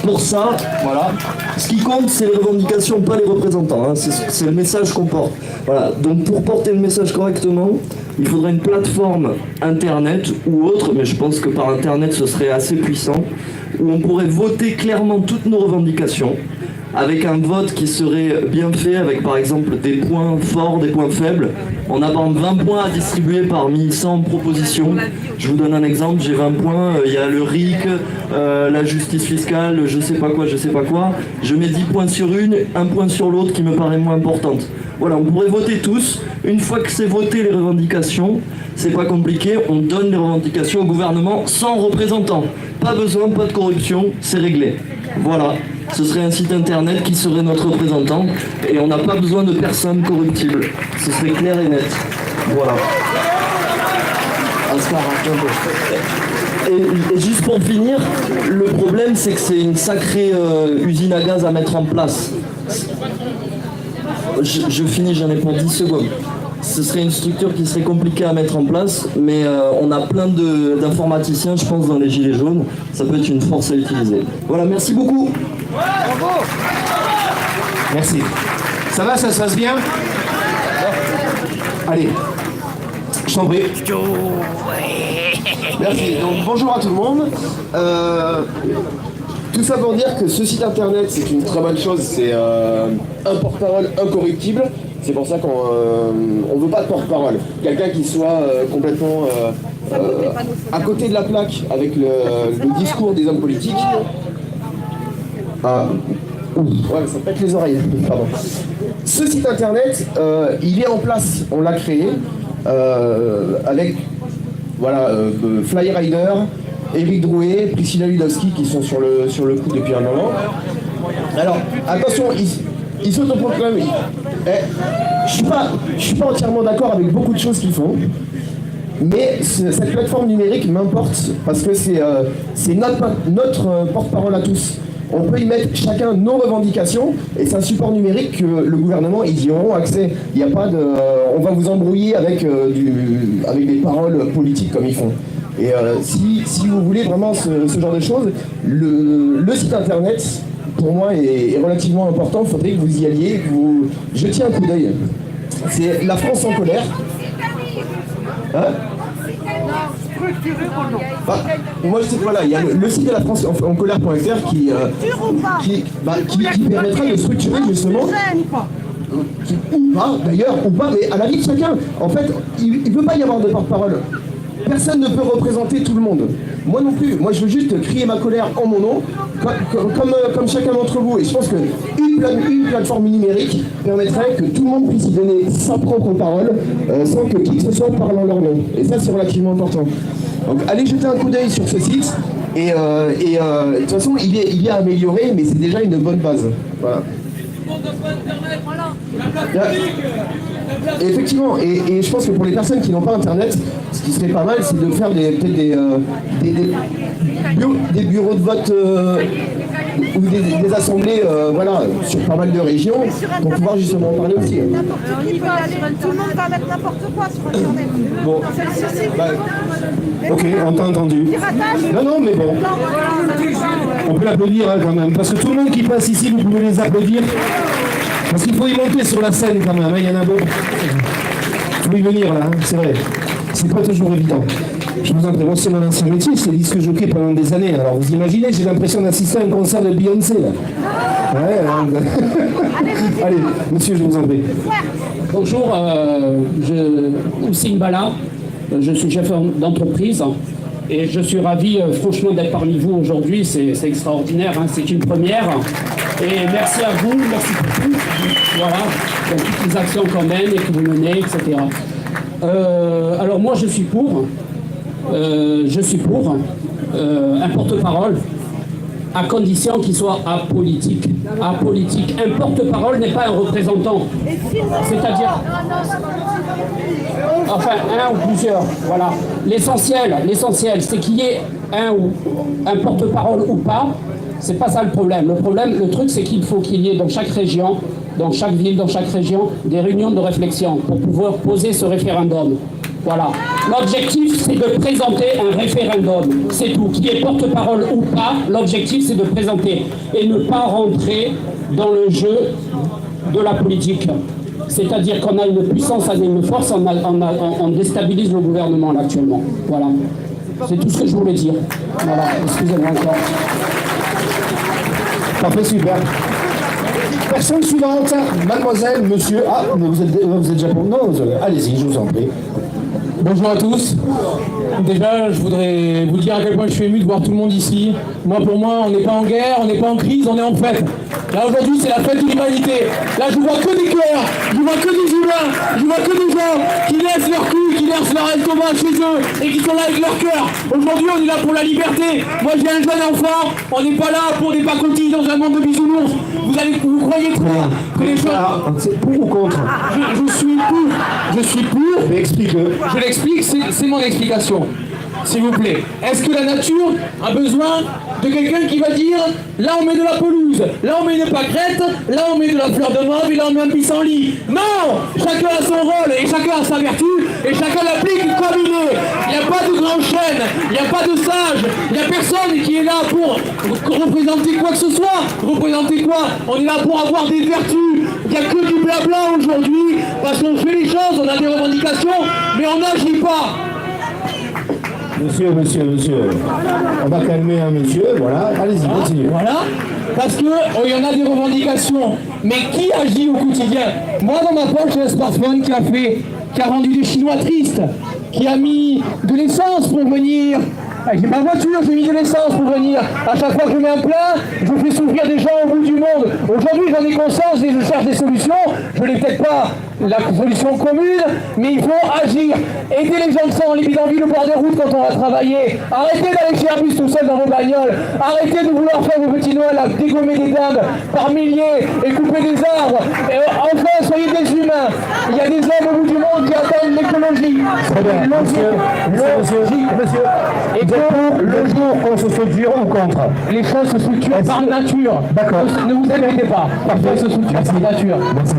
Pour ça, voilà, ce qui compte c'est les revendications, pas les représentants, hein. C'est le message qu'on porte. Voilà, donc pour porter le message correctement, il faudrait une plateforme internet ou autre, mais je pense que par internet ce serait assez puissant, où on pourrait voter clairement toutes nos revendications, avec un vote qui serait bien fait, avec par exemple des points forts, des points faibles. On a par exemple 20 points à distribuer parmi 100 propositions. Je vous donne un exemple, j'ai 20 points, il y a le RIC, la justice fiscale, je sais pas quoi. Je mets 10 points sur une, un point sur l'autre qui me paraît moins importante. Voilà, on pourrait voter tous. Une fois que c'est voté les revendications, c'est pas compliqué, on donne les revendications au gouvernement sans représentant. Pas besoin, pas de corruption, c'est réglé. Voilà, ce serait un site internet qui serait notre représentant et on n'a pas besoin de personnes corruptibles. Ce serait clair et net. Voilà. Et juste pour finir, le problème c'est que c'est une sacrée usine à gaz à mettre en place. Je finis, j'en ai pour 10 secondes. Ce serait une structure qui serait compliquée à mettre en place, mais on a plein d'informaticiens, je pense, dans les Gilets jaunes. Ça peut être une force à utiliser. Voilà, merci beaucoup. Bravo. Merci. Ça va, ça se passe bien? Allez, je t'en prie. Merci. Donc, bonjour à tout le monde. Tout ça pour dire que ce site internet, c'est une très bonne chose. C'est un porte-parole incorruptible. C'est pour ça qu'on ne veut pas de porte-parole. Quelqu'un qui soit complètement à côté de la plaque avec le discours des hommes politiques. Ah, ouais, ça pète les oreilles. Pardon. Ce site internet, il est en place. On l'a créé avec voilà, Fly Rider, Éric Drouet, Priscilla Ludowski qui sont sur le coup depuis un moment. Alors, attention, ils s'autoproclament. Je suis pas entièrement d'accord avec beaucoup de choses qu'ils font, mais cette plateforme numérique m'importe parce que c'est notre porte-parole à tous. On peut y mettre chacun nos revendications et c'est un support numérique que le gouvernement, ils y auront accès. Il n'y a pas de... on va vous embrouiller avec des paroles politiques comme ils font. Et si vous voulez vraiment ce genre de choses, le site internet, pour moi, est relativement important. Il faudrait que vous y alliez, que vous jetiez un coup d'œil. C'est La France en colère. Hein? Bah, moi je sais que voilà, il y a le site de La France en colère.fr qui permettra de structurer justement ou pas d'ailleurs, ou pas, mais à la vie de chacun. En fait, il ne peut pas y avoir de porte-parole. Personne ne peut représenter tout le monde. Moi non plus. Moi, je veux juste crier ma colère en mon nom, comme chacun d'entre vous. Et je pense qu'une plateforme numérique permettrait que tout le monde puisse y donner sa propre parole, sans que qui que ce soit parle en leur nom. Et ça, c'est relativement important. Donc, allez jeter un coup d'œil sur ce site. Et de toute façon, il est amélioré, mais c'est déjà une bonne base. Voilà. Et effectivement, et je pense que pour les personnes qui n'ont pas internet, ce qui serait pas mal, c'est de faire peut-être des bureaux de vote ou des assemblées voilà, sur pas mal de régions pour pouvoir justement en parler aussi. Tout le monde va mettre n'importe quoi sur Internet. Bon. Bah, Ok, on t'a entendu. Non, mais bon. On peut l'applaudir hein, quand même, parce que tout le monde qui passe ici, vous pouvez les applaudir. Parce qu'il faut y monter sur la scène quand même, hein, il y en a beaucoup. Il faut y venir là, hein, c'est vrai. C'est pas toujours évident. Je vous en prie, moi c'est mon ancien métier, c'est disque jockey pendant des années. Alors vous imaginez, j'ai l'impression d'assister à un concert de Beyoncé là. Ouais, allez, monsieur, je vous en prie. Bonjour, Houssine Bala, je suis chef d'entreprise et je suis ravi franchement d'être parmi vous aujourd'hui, c'est extraordinaire, hein, c'est une première. Et merci à vous, merci pour tout, voilà, pour toutes les actions qu'on mène et que vous menez, etc. Alors moi je suis pour un porte-parole à condition qu'il soit apolitique. Apolitique. Un porte-parole n'est pas un représentant. C'est-à-dire... Enfin, un ou plusieurs, voilà. L'essentiel, c'est qu'il y ait un porte-parole ou pas. C'est pas ça le problème. Le truc, c'est qu'il faut qu'il y ait dans chaque région, dans chaque ville, dans chaque région, des réunions de réflexion pour pouvoir poser ce référendum. Voilà. L'objectif, c'est de présenter un référendum. C'est tout. Qui est porte-parole ou pas, l'objectif, c'est de présenter et ne pas rentrer dans le jeu de la politique. C'est-à-dire qu'on a une puissance, on a une force, on déstabilise le gouvernement là, actuellement. Voilà. C'est tout ce que je voulais dire. Voilà. Excusez-moi encore. Parfait, super. Personne suivante, mademoiselle, monsieur. Ah, mais vous êtes japonais. Non, allez-y, je vous en prie. Bonjour à tous. Déjà, je voudrais vous dire à quel point je suis ému de voir tout le monde ici. Pour moi, on n'est pas en guerre, on n'est pas en crise, on est en fête. Là, aujourd'hui, c'est la fête de l'humanité. Là, je vois que des cœurs, je vois que des humains, je vois que des gens qui laissent leur cul, qui laissent leur estomac chez eux et qui sont là avec leur cœur. Aujourd'hui, on est là pour la liberté. Moi, j'ai un jeune enfant, on n'est pas là pour des pacotilles dans un monde de bisounours. Vous croyez quoi que les choses... C'est pour ou contre? Je suis pour. Je suis pour. Mais explique-le. Je l'explique, c'est mon explication. S'il vous plaît. Est-ce que la nature a besoin de quelqu'un qui va dire là on met de la pelouse, là on met une pâquerette, là on met de la fleur de mauve et là on met un pissenlit? Non! Chacun a son rôle et chacun a sa vertu et chacun l'applique comme il est. Il n'y a pas de grand chêne, il n'y a pas de sage, il n'y a personne qui est là pour représenter quoi que ce soit. Représenter quoi? On est là pour avoir des vertus. Il n'y a que du blabla aujourd'hui parce qu'on fait les choses, on a des revendications, mais on n'agit pas. Monsieur. On va calmer un monsieur, voilà. Allez-y, continuez. Voilà, parce que il y en a des revendications. Mais qui agit au quotidien? Moi, dans ma poche, j'ai un smartphone qui a rendu des Chinois tristes, qui a mis de l'essence pour venir. Avec ma voiture, j'ai mis de l'essence pour venir. À chaque fois que je mets un plein, je fais souffrir des gens au bout du monde. Aujourd'hui, j'en ai conscience et je cherche des solutions. Je n'ai peut-être pas la solution commune, mais il faut agir. Aider les gens sans les bidonvilles au bord des routes quand on va travailler. Arrêtez d'aller chez Airbus tout seul dans vos bagnoles. Arrêtez de vouloir faire vos petits Noël à dégommer des dindes par milliers et couper des arbres. Et enfin, soyez des humains. Il y a des hommes au bout du monde qui attendent l'écologie. Monsieur. Et pour le jour qu'on se structure ou contre? les choses se structurent par nature. D'accord. Ne vous inquiétez pas. Parfois, se structurent par nature. Merci.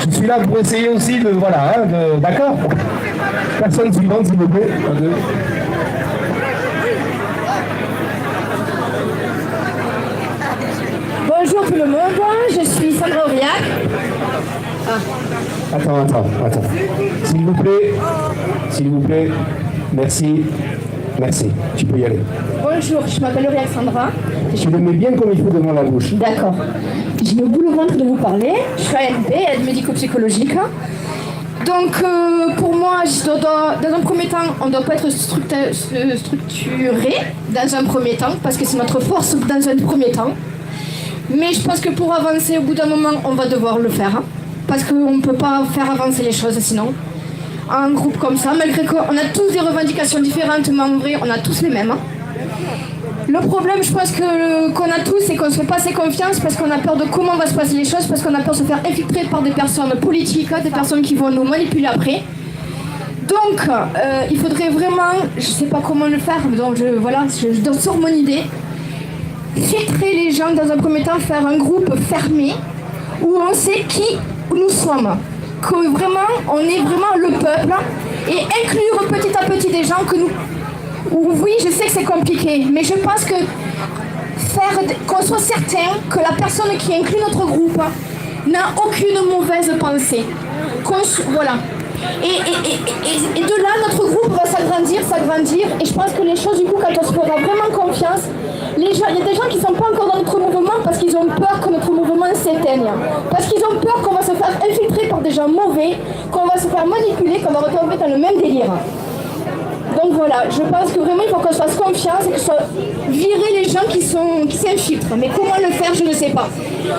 Je suis là pour essayer aussi de... Voilà, hein, d'accord. Personne suivante, s'il vous plaît. Bonjour tout le monde, je suis Sandra Aurillac. Attends. S'il vous plaît. Merci. Tu peux y aller. Bonjour, je m'appelle Aurillac Sandra. Tu le mets bien comme il faut devant la bouche. D'accord. J'ai le boulot au ventre de vous parler. Je suis ANP, aide médico-psychologique. Donc pour moi, dans un premier temps, on ne doit pas être structuré dans un premier temps, parce que c'est notre force dans un premier temps. Mais je pense que pour avancer, au bout d'un moment, on va devoir le faire. Parce qu'on ne peut pas faire avancer les choses sinon. Un groupe comme ça, malgré qu'on a tous des revendications différentes, mais en vrai, on a tous les mêmes. Le problème, je pense qu'on a tous, c'est qu'on ne se fait pas assez confiance parce qu'on a peur de comment vont se passer les choses, parce qu'on a peur de se faire infiltrer par des personnes politiques, des personnes qui vont nous manipuler après. Donc, il faudrait vraiment, je sais pas comment le faire, donc je donne sur mon idée, filtrer les gens dans un premier temps, faire un groupe fermé où on sait qui nous sommes, que vraiment on est vraiment le peuple et inclure petit à petit des gens que nous... Oui, je sais que c'est compliqué, mais je pense que qu'on soit certain que la personne qui inclut notre groupe n'a aucune mauvaise pensée. Voilà. Et de là, notre groupe va s'agrandir, et je pense que les choses, du coup, quand on se fera vraiment confiance, il y a des gens qui ne sont pas encore dans notre mouvement parce qu'ils ont peur que notre mouvement s'éteigne. Parce qu'ils ont peur qu'on va se faire infiltrer par des gens mauvais, qu'on va se faire manipuler, qu'on va retomber dans le même délire. Donc voilà, je pense que vraiment il faut qu'on se fasse confiance et que soit virer les gens qui s'infiltrent. Mais comment le faire, je ne sais pas.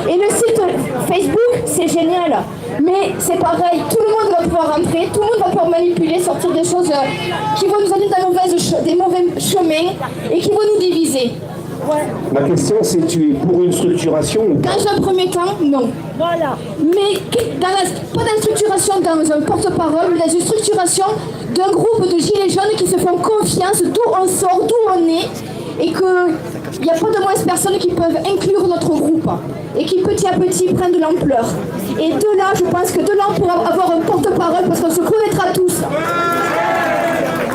Et le site Facebook, c'est génial. Mais c'est pareil, tout le monde va pouvoir rentrer, tout le monde va pouvoir manipuler, sortir des choses qui vont nous amener dans des mauvais chemins et qui vont nous diviser. Ouais. Ma question, c'est tu es pour une structuration ou pas? Dans un premier temps, non. Voilà. Mais pas dans une structuration dans un porte-parole, mais dans une structuration d'un groupe de gilets jaunes qui se font confiance d'où on sort, d'où on est, et qu'il n'y a pas de moins personnes qui peuvent inclure notre groupe et qui petit à petit prennent de l'ampleur. Et de là, je pense que de là, on pourra avoir un porte-parole parce qu'on se connaîtra tous.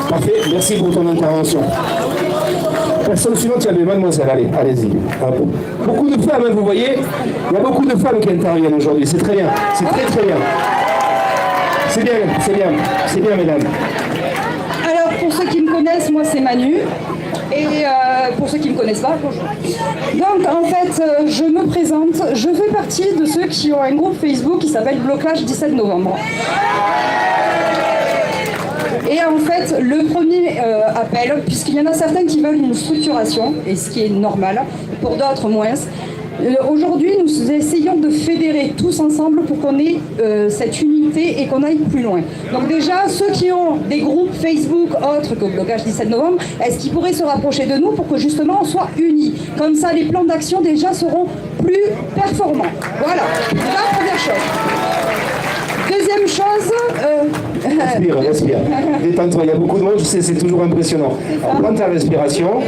Parfait, merci pour ton intervention. Personne suivante, il y avait mademoiselle, allez-y. Beaucoup de femmes, vous voyez, il y a beaucoup de femmes qui interviennent aujourd'hui, c'est très bien, c'est très bien. C'est bien, mesdames. Alors, pour ceux qui me connaissent, moi c'est Manu. Et pour ceux qui ne me connaissent pas, bonjour. Donc en fait, je me présente, je fais partie de ceux qui ont un groupe Facebook qui s'appelle Blocage 17 novembre. Et en fait, le premier appel, puisqu'il y en a certains qui veulent une structuration, et ce qui est normal, pour d'autres moins, aujourd'hui nous essayons de fédérer tous ensemble pour qu'on ait cette unité et qu'on aille plus loin. Donc déjà, ceux qui ont des groupes Facebook autres que Blocage 17 novembre, est-ce qu'ils pourraient se rapprocher de nous pour que justement on soit unis? Comme ça, les plans d'action déjà seront plus performants. Voilà, la première chose. Deuxième chose... Respire. Détends-toi, il y a beaucoup de monde, je sais, c'est toujours impressionnant. Alors, prends ta respiration.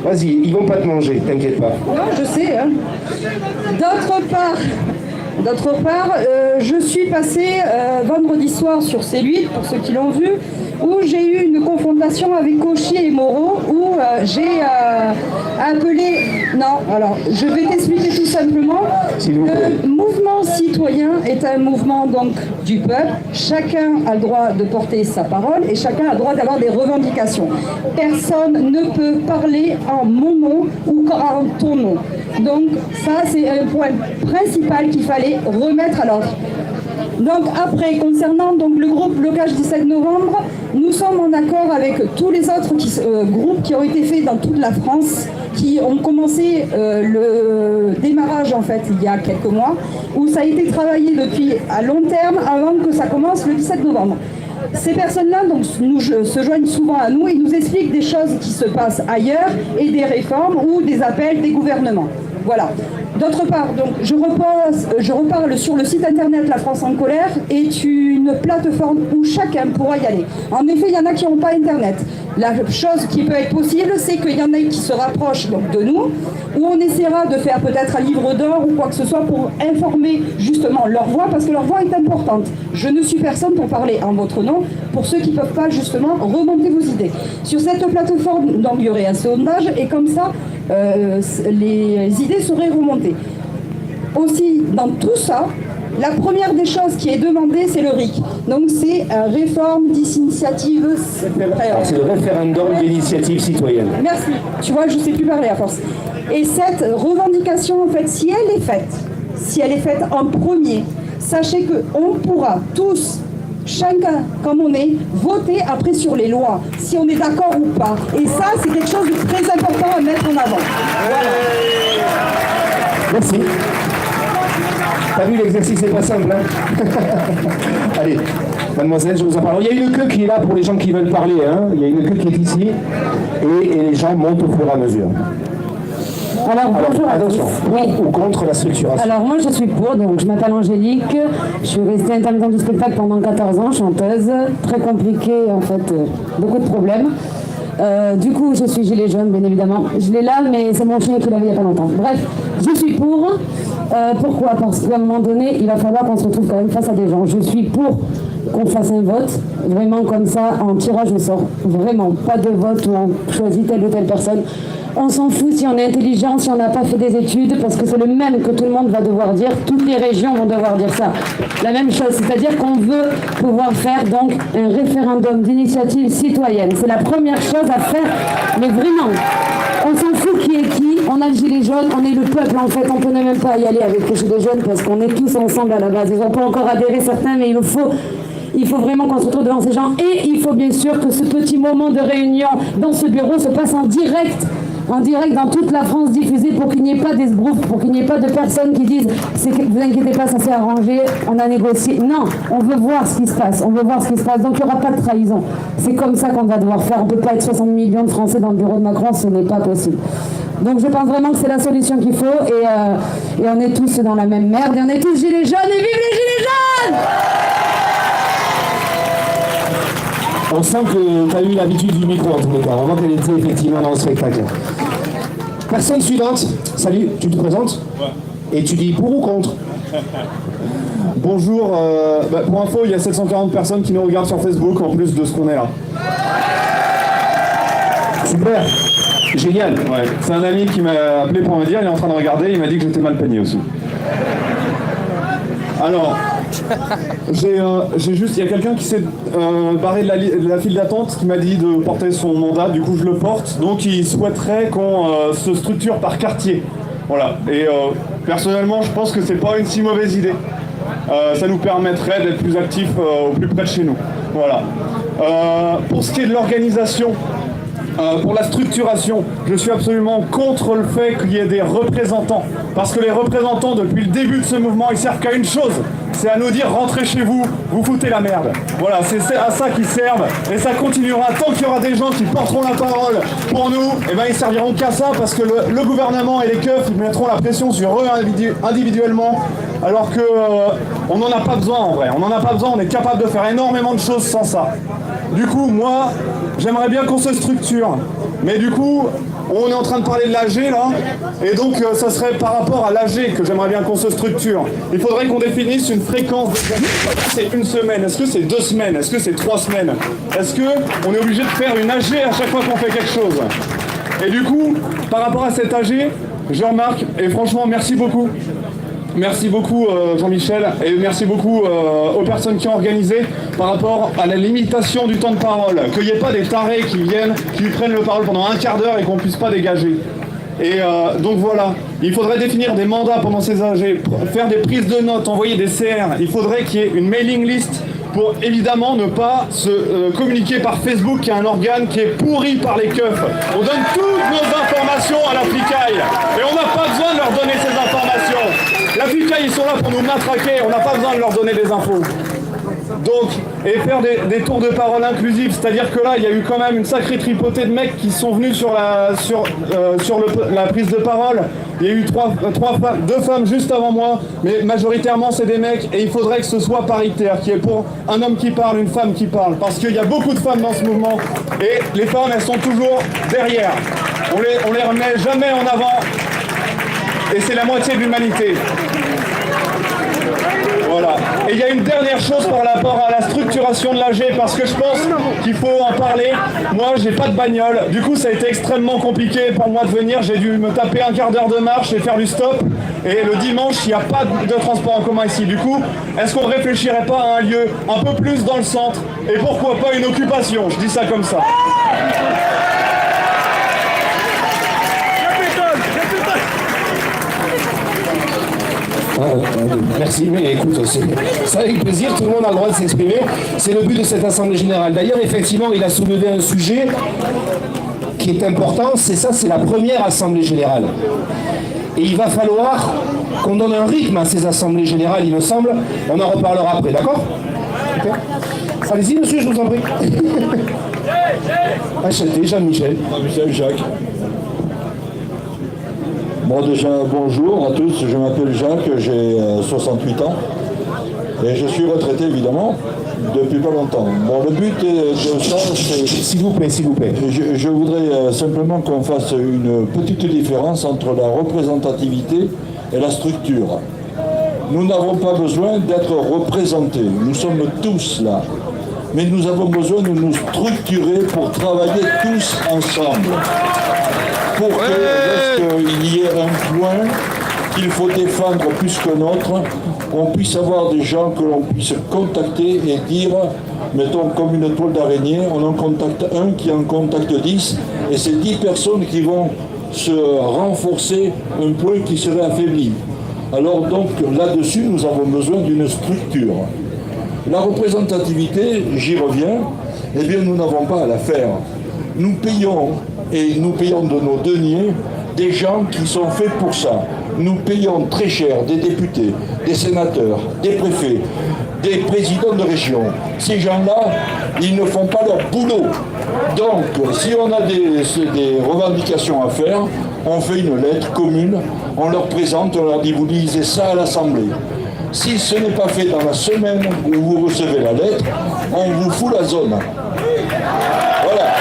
Vas-y, ils vont pas te manger, t'inquiète pas. Non, je sais. Hein. D'autre part, je suis passée vendredi soir sur C8, pour ceux qui l'ont vu, où j'ai eu une confrontation avec Cauchy et Moreau, où j'ai appelé... Non, alors, je vais t'expliquer tout simplement. Le mouvement citoyen est un mouvement donc du peuple. Chacun a le droit de porter sa parole et chacun a le droit d'avoir des revendications. Personne ne peut parler en mon nom ou en ton nom. Donc ça, c'est un point principal qu'il fallait remettre à l'ordre. Donc après, concernant donc, le groupe Blocage 17 novembre, nous sommes en accord avec tous les autres groupes qui ont été faits dans toute la France, qui ont commencé le démarrage en fait il y a quelques mois, où ça a été travaillé depuis à long terme avant que ça commence le 17 novembre. Ces personnes-là donc, se joignent souvent à nous et nous expliquent des choses qui se passent ailleurs et des réformes ou des appels des gouvernements. Voilà. D'autre part, donc, je reparle sur le site internet La France en colère est une plateforme où chacun pourra y aller. En effet, il y en a qui n'ont pas internet. La chose qui peut être possible, c'est qu'il y en a qui se rapprochent donc, de nous, où on essaiera de faire peut-être un livre d'or ou quoi que ce soit pour informer justement leur voix, parce que leur voix est importante. Je ne suis personne pour parler en votre nom, pour ceux qui ne peuvent pas justement remonter vos idées. Sur cette plateforme, donc, il y aurait un sondage, et comme ça, les idées seraient remontées. Aussi, dans tout ça, la première des choses qui est demandée, c'est le RIC. Donc, c'est une réforme d'initiative. C'est le référendum d'initiative citoyenne. Merci. Tu vois, je ne sais plus parler à force. Et cette revendication, en fait, si elle est faite en premier, sachez qu'on pourra tous, chacun comme on est, voter après sur les lois, si on est d'accord ou pas. Et ça, c'est quelque chose de très important à mettre en avant. Voilà. Merci. T'as vu, l'exercice n'est pas simple, hein. Allez, mademoiselle, je vous en parle. Il y a une queue qui est là pour les gens qui veulent parler, hein. Il y a une queue qui est ici, et les gens montent au fur et à mesure. Alors, bonjour à tous. attention, pour ou contre la structuration? Alors moi je suis pour, donc je m'appelle Angélique, je suis restée intermittente du spectacle pendant 14 ans, chanteuse, très compliquée en fait, beaucoup de problèmes. Du coup je suis gilet jaune bien évidemment, je l'ai là mais c'est mon chien qui l'avait il n'y a pas longtemps. Bref, je suis pour. Pourquoi? Parce qu'à un moment donné il va falloir qu'on se retrouve quand même face à des gens. Je suis pour qu'on fasse un vote, vraiment comme ça, en tirage au sort. Vraiment, pas de vote où on choisit telle ou telle personne. On s'en fout si on est intelligent, si on n'a pas fait des études, parce que c'est le même que tout le monde va devoir dire. Toutes les régions vont devoir dire ça. La même chose, c'est-à-dire qu'on veut pouvoir faire donc un référendum d'initiative citoyenne. C'est la première chose à faire, mais vraiment. On s'en fout qui est qui, on a le gilet jaune, on est le peuple en fait, on ne peut même pas y aller avec le gilet jaune parce qu'on est tous ensemble à la base. Ils n'ont pas encore adhéré certains, mais il faut vraiment qu'on se retrouve devant ces gens et il faut bien sûr que ce petit moment de réunion dans ce bureau se passe en direct dans toute la France diffusée pour qu'il n'y ait pas d'esbrouf, pour qu'il n'y ait pas de personnes qui disent vous inquiétez pas, ça s'est arrangé, on a négocié. Non, on veut voir ce qui se passe, donc il n'y aura pas de trahison. C'est comme ça qu'on va devoir faire, on ne peut pas être 60 millions de Français dans le bureau de Macron, ce n'est pas possible. Donc je pense vraiment que c'est la solution qu'il faut et on est tous dans la même merde et on est tous gilets jaunes et vive les gilets jaunes! On sent que tu as eu l'habitude du micro en tous les cas. On voit qu'elle était effectivement dans le spectacle. Personne suivante. Salut, tu te présentes? Ouais. Et tu dis pour ou contre? Bonjour, pour info, il y a 740 personnes qui nous regardent sur Facebook en plus de ce qu'on est là. Super, génial. Ouais. C'est un ami qui m'a appelé pour me dire, il est en train de regarder, il m'a dit que j'étais mal peigné aussi. Alors, j'ai juste, il y a quelqu'un qui s'est barré de la file d'attente qui m'a dit de porter son mandat, du coup je le porte, donc il souhaiterait qu'on se structure par quartier. Voilà, et personnellement je pense que c'est pas une si mauvaise idée. Ça nous permettrait d'être plus actifs au plus près de chez nous. Voilà. Pour ce qui est de l'organisation, pour la structuration, je suis absolument contre le fait qu'il y ait des représentants. Parce que les représentants, depuis le début de ce mouvement, ils servent qu'à une chose. C'est à nous dire, rentrez chez vous, vous foutez la merde. Voilà, c'est à ça qu'ils servent. Et ça continuera. Tant qu'il y aura des gens qui porteront la parole pour nous, et ben ils serviront qu'à ça parce que le gouvernement et les keufs, ils mettront la pression sur eux individuellement. Alors que on n'en a pas besoin en vrai. On n'en a pas besoin, on est capable de faire énormément de choses sans ça. Du coup, moi, j'aimerais bien qu'on se structure. Mais du coup, on est en train de parler de l'AG là, et donc ça serait par rapport à l'AG que j'aimerais bien qu'on se structure. Il faudrait qu'on définisse une fréquence. Est-ce que c'est une semaine? Est-ce que c'est 2 semaines? Est-ce que c'est 3 semaines? Est-ce qu'on est obligé de faire une AG à chaque fois qu'on fait quelque chose? Et du coup, par rapport à cette AG, je remarque, et franchement, merci beaucoup. Merci beaucoup Jean-Michel et merci beaucoup aux personnes qui ont organisé par rapport à la limitation du temps de parole. Qu'il n'y ait pas des tarés qui viennent, qui prennent le parole pendant un quart d'heure et qu'on ne puisse pas dégager. Et donc voilà, il faudrait définir des mandats pendant ces AG, faire des prises de notes, envoyer des CR. Il faudrait qu'il y ait une mailing list pour évidemment ne pas se communiquer par Facebook, qui est un organe qui est pourri par les keufs. On donne toutes nos informations à la FICAI et on n'a pas besoin de leur donner ces informations. La FICAI, ils sont là pour nous matraquer, on n'a pas besoin de leur donner des infos. Donc, et faire des tours de parole inclusifs, c'est-à-dire que là, il y a eu quand même une sacrée tripotée de mecs qui sont venus sur la prise de parole. Il y a eu 2 femmes juste avant moi, mais majoritairement c'est des mecs, et il faudrait que ce soit paritaire, qu'il y ait pour un homme qui parle, une femme qui parle, parce qu'il y a beaucoup de femmes dans ce mouvement, et les femmes, elles sont toujours derrière. On les remet jamais en avant, et c'est la moitié de l'humanité. Voilà. Et il y a une dernière chose par rapport à la structuration de l'AG, parce que je pense qu'il faut en parler. Moi, j'ai pas de bagnole. Du coup, ça a été extrêmement compliqué pour moi de venir. J'ai dû me taper un quart d'heure de marche et faire du stop. Et le dimanche, il n'y a pas de transport en commun ici. Du coup, est-ce qu'on ne réfléchirait pas à un lieu un peu plus dans le centre? Et pourquoi pas une occupation? Je dis ça comme ça. Merci, mais écoute, c'est avec plaisir, tout le monde a le droit de s'exprimer. C'est le but de cette Assemblée Générale. D'ailleurs, effectivement, il a soulevé un sujet qui est important, c'est ça, c'est la première Assemblée Générale. Et il va falloir qu'on donne un rythme à ces Assemblées Générales, il me semble. On en reparlera après, d'accord? Okay. Allez-y, monsieur, je vous en prie. Achetez, Jean-Michel. Jean-Michel, Jacques. Bon, déjà, bonjour à tous, je m'appelle Jacques, j'ai 68 ans et je suis retraité évidemment depuis pas longtemps. Bon, le but de ça, c'est... S'il vous plaît. Je voudrais simplement qu'on fasse une petite différence entre la représentativité et la structure. Nous n'avons pas besoin d'être représentés, nous sommes tous là. Mais nous avons besoin de nous structurer pour travailler tous ensemble. Pour que lorsqu'il y ait un point qu'il faut défendre plus que l'autre, on puisse avoir des gens que l'on puisse contacter et dire, mettons comme une toile d'araignée, on en contacte un qui en contacte 10, et c'est 10 personnes qui vont se renforcer un point qui serait affaibli. Alors donc là-dessus, nous avons besoin d'une structure. La représentativité, j'y reviens, eh bien nous n'avons pas à la faire. Nous payons, et nous payons de nos deniers, des gens qui sont faits pour ça. Nous payons très cher des députés, des sénateurs, des préfets, des présidents de région. Ces gens-là, ils ne font pas leur boulot. Donc, si on a des revendications à faire, on fait une lettre commune, on leur présente, on leur dit, vous lisez ça à l'Assemblée. Si ce n'est pas fait dans la semaine où vous recevez la lettre, on vous fout la zone. Voilà.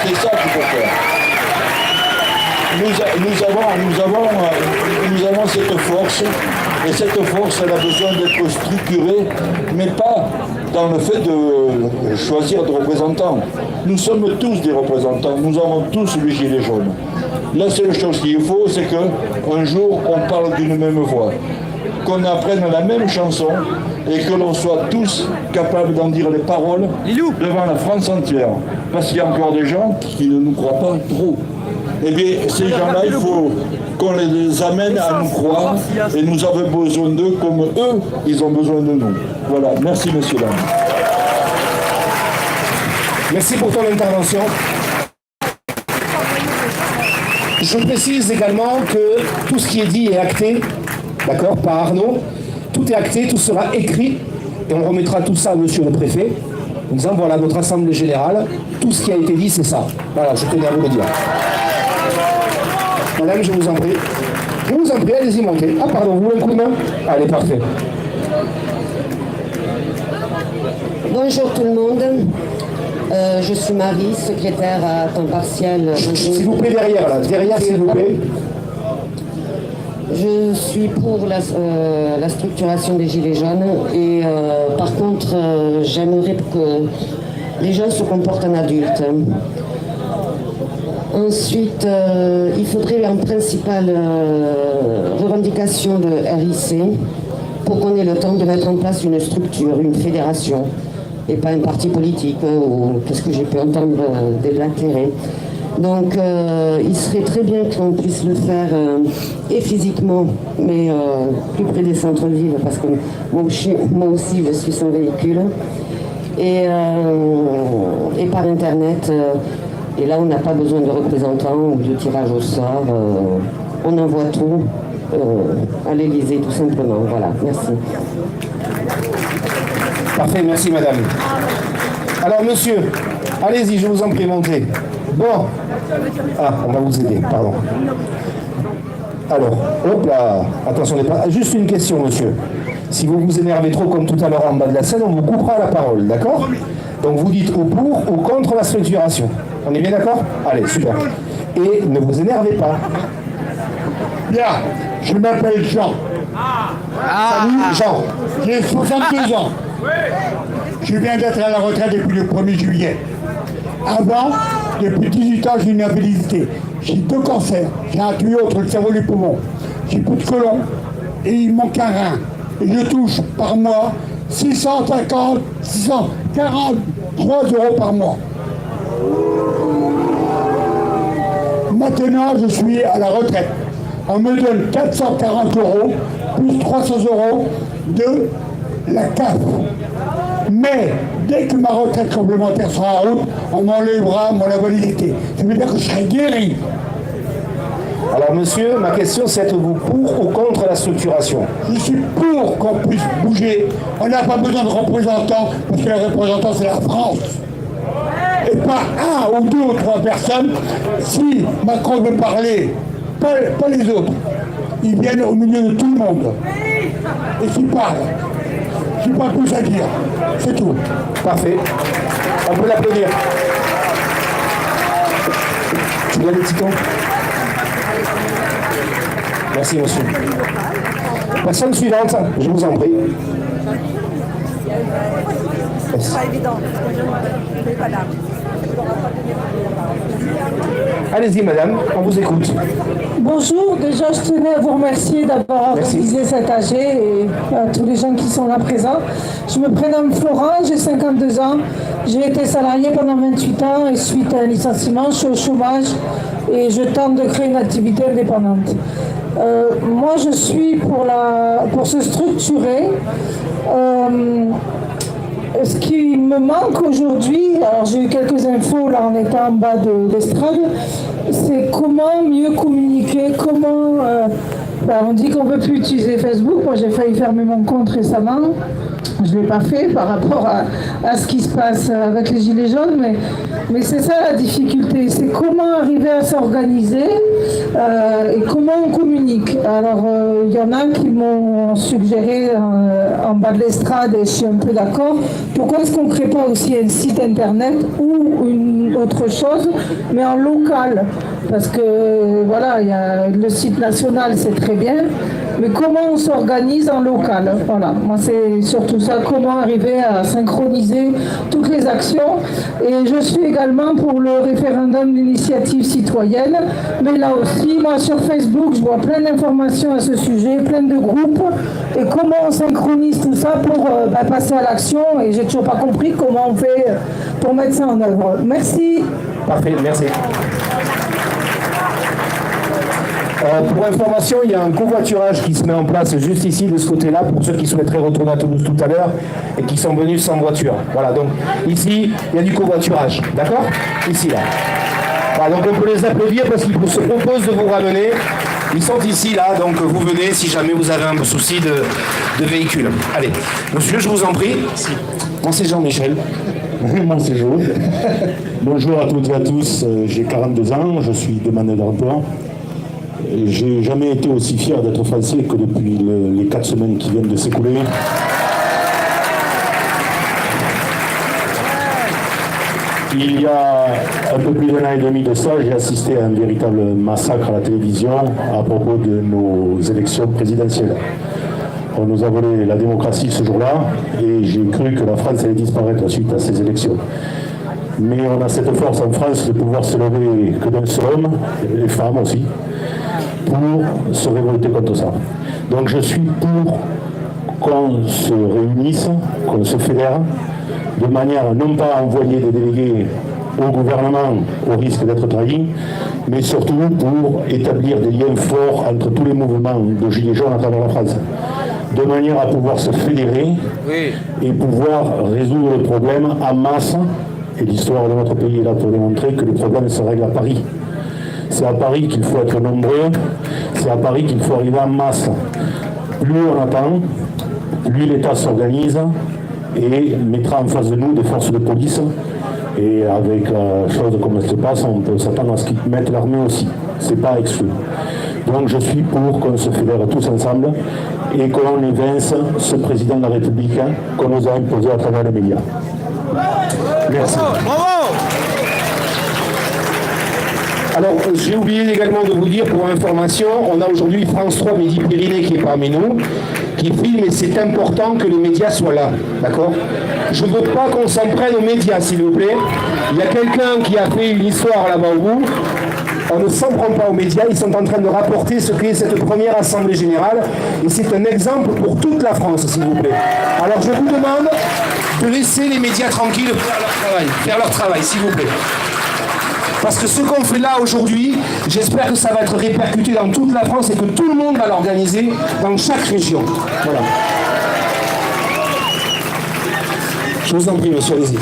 C'est ça qu'il faut faire. Nous avons cette force, et cette force, elle a besoin d'être structurée, mais pas dans le fait de choisir des représentants. Nous sommes tous des représentants, nous avons tous les gilets jaunes. La seule chose qu'il faut, c'est qu'un jour, on parle d'une même voix, qu'on apprenne la même chanson, et que l'on soit tous capables d'en dire les paroles devant la France entière. Parce qu'il y a encore des gens qui ne nous croient pas trop. Eh bien, ces gens-là, il faut qu'on les amène à nous croire, et nous avons besoin d'eux comme eux, ils ont besoin de nous. Voilà, merci messieurs, dames. Merci pour ton intervention. Je précise également que tout ce qui est dit est acté, d'accord, par Arnaud. Tout est acté, tout sera écrit, et on remettra tout ça à monsieur le préfet. En disant, voilà, notre assemblée générale, tout ce qui a été dit, c'est ça. Voilà, je tenais à vous le dire. Madame, je vous en prie. Je vous en prie, allez-y, montez. Ah, pardon, vous voulez un coup de main? Allez, parfait. Bonjour tout le monde. Je suis Marie, secrétaire à temps partiel. S'il vous plaît, derrière, là. Derrière, s'il vous plaît. Je suis pour la structuration des Gilets jaunes et par contre, j'aimerais que les jeunes se comportent en adultes. Ensuite, il faudrait en principale revendication de RIC pour qu'on ait le temps de mettre en place une structure, une fédération, et pas un parti politique, ou qu'est-ce que j'ai pu entendre déblatérer. Donc il serait très bien qu'on puisse le faire et physiquement, mais plus près des centres-villes, parce que moi aussi je suis sans véhicule, et par internet. Et là on n'a pas besoin de représentants ou de tirage au sort, on envoie tout à l'Élysée tout simplement. Voilà, merci. Parfait, merci madame. Alors monsieur, allez-y, je vous en prie, montez. Bon. Ah, on va vous aider, pardon. Alors, hop là, attention, juste une question, monsieur. Si vous vous énervez trop comme tout à l'heure en bas de la scène, on vous coupera la parole, d'accord? Donc vous dites au pour ou contre la structuration. On est bien d'accord? Allez, super. Et ne vous énervez pas. Bien, je m'appelle Jean. Salut, Jean. J'ai 62 ans. Je viens d'être à la retraite depuis le 1er juillet. Avant, depuis 18 ans, j'ai une invalidité. J'ai 2 cancers. J'ai un tuyau entre le cerveau et les poumons. J'ai plus de côlon et il manque un rein. Et je touche par mois 643 € par mois. Maintenant, je suis à la retraite. On me donne 440 € plus 300 € de la CAF. Mais dès que ma retraite complémentaire sera en route, on m'enlèvera mon invalidité. Ça veut dire que je serai guéri. Alors monsieur, ma question c'est êtes-vous pour ou contre la structuration? Je suis pour qu'on puisse bouger. On n'a pas besoin de représentants, parce que les représentants c'est la France. Et pas 1 ou 2 ou 3 personnes. Si Macron veut parler pas les autres. Ils viennent au milieu de tout le monde. Et qui parlent. J'ai pas plus à dire. C'est tout. Parfait. On peut l'applaudir. Tu viens des Titans? Merci, monsieur. Personne suivante, je vous en prie. C'est pas évident. Allez-y, madame, on vous écoute. Bonjour, déjà je tenais à vous remercier d'avoir organisé cet AG et à tous les gens qui sont là présents. Je me prénomme Florent, j'ai 52 ans, j'ai été salarié pendant 28 ans et suite à un licenciement, je suis au chômage et je tente de créer une activité indépendante. Moi je suis pour se structurer. Ce qui me manque aujourd'hui, alors j'ai eu quelques infos là en étant en bas de l'estrade, c'est comment mieux communiquer, comment... on dit qu'on ne peut plus utiliser Facebook, moi j'ai failli fermer mon compte récemment, je ne l'ai pas fait par rapport à ce qui se passe avec les Gilets jaunes, mais c'est ça la difficulté, c'est comment arriver à s'organiser et comment on communique. Alors il y en a qui m'ont suggéré en bas de l'estrade et je suis un peu d'accord, pourquoi est-ce qu'on ne crée pas aussi un site internet ou une autre chose, mais en local? Parce que voilà, il y a le site national, c'est très bien, mais comment on s'organise en local? Voilà, moi c'est surtout ça, comment arriver à synchroniser toutes les actions. Et je suis également pour le référendum d'initiative citoyenne, mais là aussi, moi sur Facebook, je vois plein d'informations à ce sujet, plein de groupes, et comment on synchronise tout ça pour passer à l'action, et j'ai toujours pas compris comment on fait pour mettre ça en œuvre. Merci. Parfait, merci. Pour information, il y a un covoiturage qui se met en place juste ici, de ce côté-là, pour ceux qui souhaiteraient retourner à Toulouse tout à l'heure et qui sont venus sans voiture. Voilà, donc ici, il y a du covoiturage, d'accord? Ici, là. Voilà, donc on peut les applaudir parce qu'ils se proposent de vous ramener. Ils sont ici, là, donc vous venez si jamais vous avez un souci de véhicule. Allez, monsieur, je vous en prie. Moi, c'est Jean-Michel. Moi, c'est Jo. Bonjour à toutes et à tous. J'ai 42 ans, je suis demandeur d'emploi. J'ai jamais été aussi fier d'être français que depuis les 4 semaines qui viennent de s'écouler. Il y a un peu plus d'un an et demi de ça, j'ai assisté à un véritable massacre à la télévision à propos de nos élections présidentielles. On nous a volé la démocratie ce jour-là et j'ai cru que la France allait disparaître suite à ces élections. Mais on a cette force en France de pouvoir se lever que d'un seul homme, les femmes aussi, pour se révolter contre ça. Donc je suis pour qu'on se réunisse, qu'on se fédère, de manière non pas à envoyer des délégués au gouvernement au risque d'être trahis, mais surtout pour établir des liens forts entre tous les mouvements de Gilets jaunes à travers la France, de manière à pouvoir se fédérer et pouvoir résoudre le problème en masse. Et l'histoire de notre pays est là pour démontrer que les problèmes se règlent à Paris. C'est à Paris qu'il faut être nombreux, c'est à Paris qu'il faut arriver en masse. Plus on attend, plus l'État s'organise et mettra en face de nous des forces de police. Et avec chose comme ça se passe, on peut s'attendre à ce qu'ils mettent l'armée aussi. C'est pas exclu. Donc je suis pour qu'on se fédère tous ensemble et qu'on évince ce président de la République qu'on nous a imposé à travers les médias. Merci. Bravo. Alors, j'ai oublié également de vous dire, pour information, on a aujourd'hui France 3 Midi-Pyrénées qui est parmi nous, qui filme, et c'est important que les médias soient là, d'accord? Je ne veux pas qu'on s'en prenne aux médias, s'il vous plaît. Il y a quelqu'un qui a fait une histoire là-bas au bout. On ne s'en prend pas aux médias, ils sont en train de rapporter ce qu'est cette première Assemblée Générale, et c'est un exemple pour toute la France, s'il vous plaît. Alors, je vous demande de laisser les médias tranquilles faire leur travail, s'il vous plaît. Parce que ce qu'on fait là aujourd'hui, j'espère que ça va être répercuté dans toute la France et que tout le monde va l'organiser dans chaque région. Voilà. Je vous en prie, monsieur, allez-y.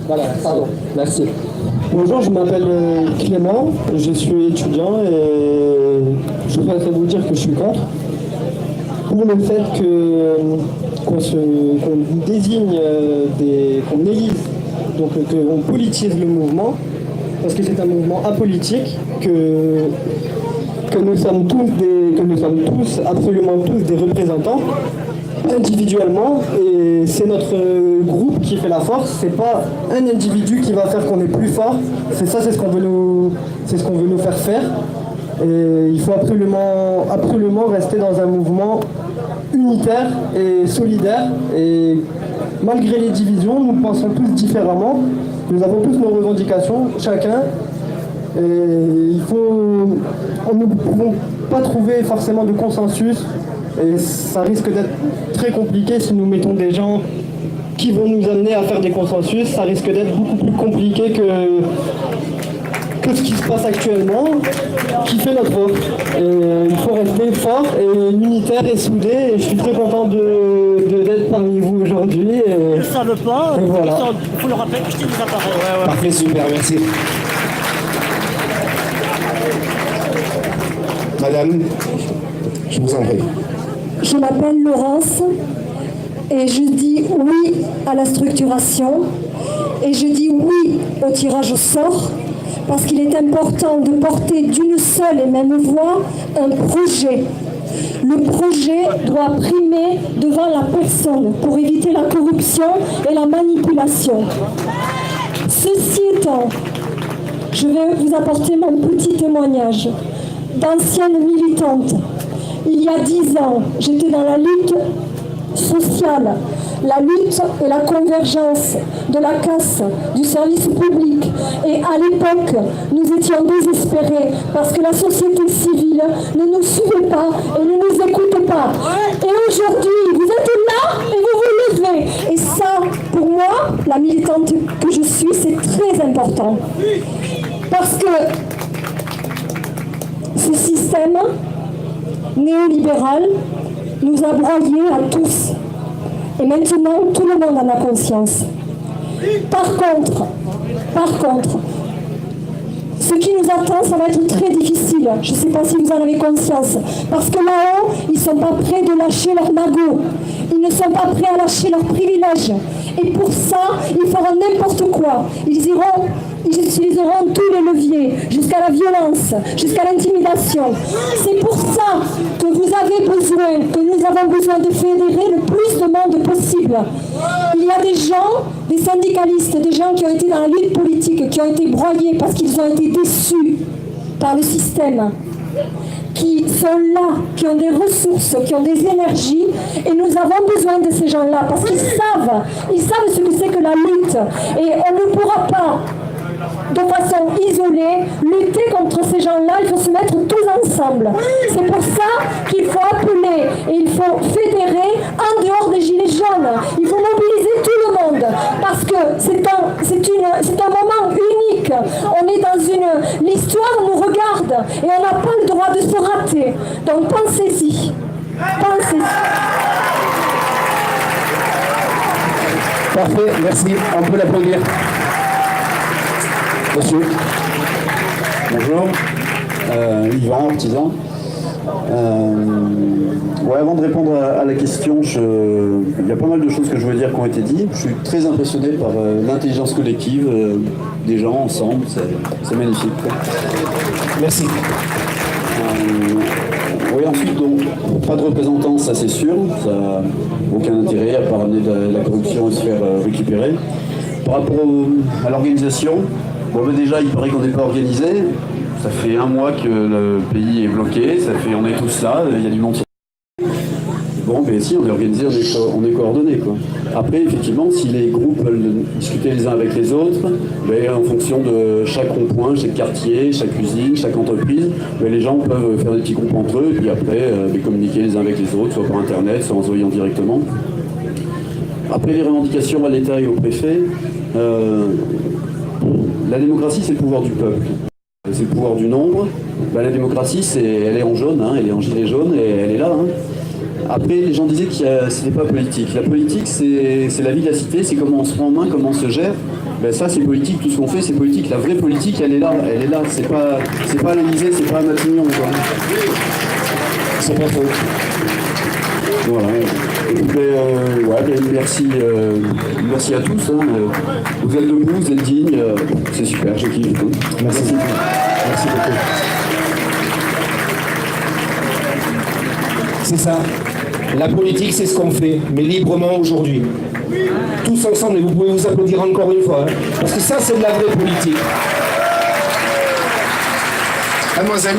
Voilà, pardon, merci. Bonjour, je m'appelle Clément, je suis étudiant et je voudrais vous dire que je suis contre. Pour le fait qu'on désigne, qu'on élise donc qu'on politise le mouvement, parce que c'est un mouvement apolitique, que nous sommes tous, absolument tous des représentants, individuellement, et c'est notre groupe qui fait la force, c'est pas un individu qui va faire qu'on est plus fort, c'est ce qu'on veut nous faire faire. Et il faut absolument rester dans un mouvement unitaire et solidaire. Et malgré les divisions, nous pensons tous différemment. Nous avons tous nos revendications, chacun. Et on ne pouvons pas trouver forcément de consensus. Et ça risque d'être très compliqué si nous mettons des gens qui vont nous amener à faire des consensus. Ça risque d'être beaucoup plus compliqué que ce qui se passe actuellement, qui fait notre offre. Il faut rester fort et unitaire et soudé. Et je suis très content d'être parmi vous aujourd'hui. Ils ne savent pas, voilà. Il faut le rappeler, je vous appareils. Parfait, super, merci. Madame, je vous en prie. Je m'appelle Laurence et je dis oui à la structuration et je dis oui au tirage au sort parce qu'il est important de porter d'une seule et même voix un projet. Le projet doit primer devant la personne pour éviter la corruption et la manipulation. Ceci étant, je vais vous apporter mon petit témoignage d'ancienne militante. Il y a 10 ans, j'étais dans la lutte sociale, la lutte et la convergence de la casse du service public. Et à l'époque, nous étions désespérés parce que la société civile ne nous suivait pas et ne nous écoutait pas. Et aujourd'hui, vous êtes là et vous vous levez. Et ça, pour moi, la militante que je suis, c'est très important. Parce que ce système néolibéral nous a broyés à tous. Et maintenant, tout le monde en a conscience. Par contre, ce qui nous attend, ça va être très difficile. Je ne sais pas si vous en avez conscience. Parce que là-haut, ils ne sont pas prêts de lâcher leurs magots. Ils ne sont pas prêts à lâcher leurs privilèges. Et pour ça, ils feront n'importe quoi. Ils utiliseront tous les leviers, jusqu'à la violence, jusqu'à l'intimidation. C'est pour ça que vous avez besoin, que nous avons besoin de fédérer le plus de monde possible. Il y a des gens, des syndicalistes, des gens qui ont été dans la lutte politique, qui ont été broyés parce qu'ils ont été déçus par le système, qui sont là, qui ont des ressources, qui ont des énergies, et nous avons besoin de ces gens-là parce qu'ils savent ce que c'est que la lutte. Et on ne pourra pas, de façon isolée, lutter contre ces gens-là. Il faut se mettre tous ensemble. C'est pour ça qu'il faut appeler et il faut fédérer en dehors des gilets jaunes. Il faut mobiliser tout le monde parce que c'est un moment unique. On est dans l'histoire nous regarde et on n'a pas le droit de se rater. Donc pensez-y. Pensez-y. Parfait, merci. On peut l'applaudir. Monsieur. Bonjour, Yvan, artisan. Avant de répondre à la question, il y a pas mal de choses que je veux dire qui ont été dites. Je suis très impressionné par l'intelligence collective des gens ensemble, c'est magnifique. Merci. Ensuite, donc, pas de représentants, ça c'est sûr, ça n'a aucun intérêt à part amener de la corruption et se faire récupérer. Par rapport à l'organisation, déjà il paraît qu'on n'est pas organisé, ça fait 1 mois que le pays est bloqué, on est tous là, il y a du monde. Si, on est organisé, on est coordonnés, quoi. Après, effectivement, si les groupes veulent discuter les uns avec les autres, en fonction de chaque rond-point, chaque quartier, chaque usine, chaque entreprise, les gens peuvent faire des petits groupes entre eux, et puis après, communiquer les uns avec les autres, soit par Internet, soit en se voyant directement. Après, les revendications à l'État et au préfet, la démocratie, c'est le pouvoir du peuple. C'est le pouvoir du nombre. La démocratie, elle est en jaune, elle est en gilet jaune, et elle est là. Après, les gens disaient que ce n'était pas politique. La politique, c'est la vie de la cité, c'est comment on se prend en main, comment on se gère. Ça, c'est politique, tout ce qu'on fait, c'est politique. La vraie politique, elle est là. C'est pas à l'Élysée, c'est pas à Matignon, quoi. C'est pas faux. Voilà. Merci à tous. Hein. Vous êtes debout, vous êtes dignes. C'est super, j'ai kiffé. Merci. Merci beaucoup. C'est ça. La politique, c'est ce qu'on fait, mais librement aujourd'hui. Tous ensemble, et vous pouvez vous applaudir encore une fois. Hein, parce que ça, c'est de la vraie politique. Mademoiselle.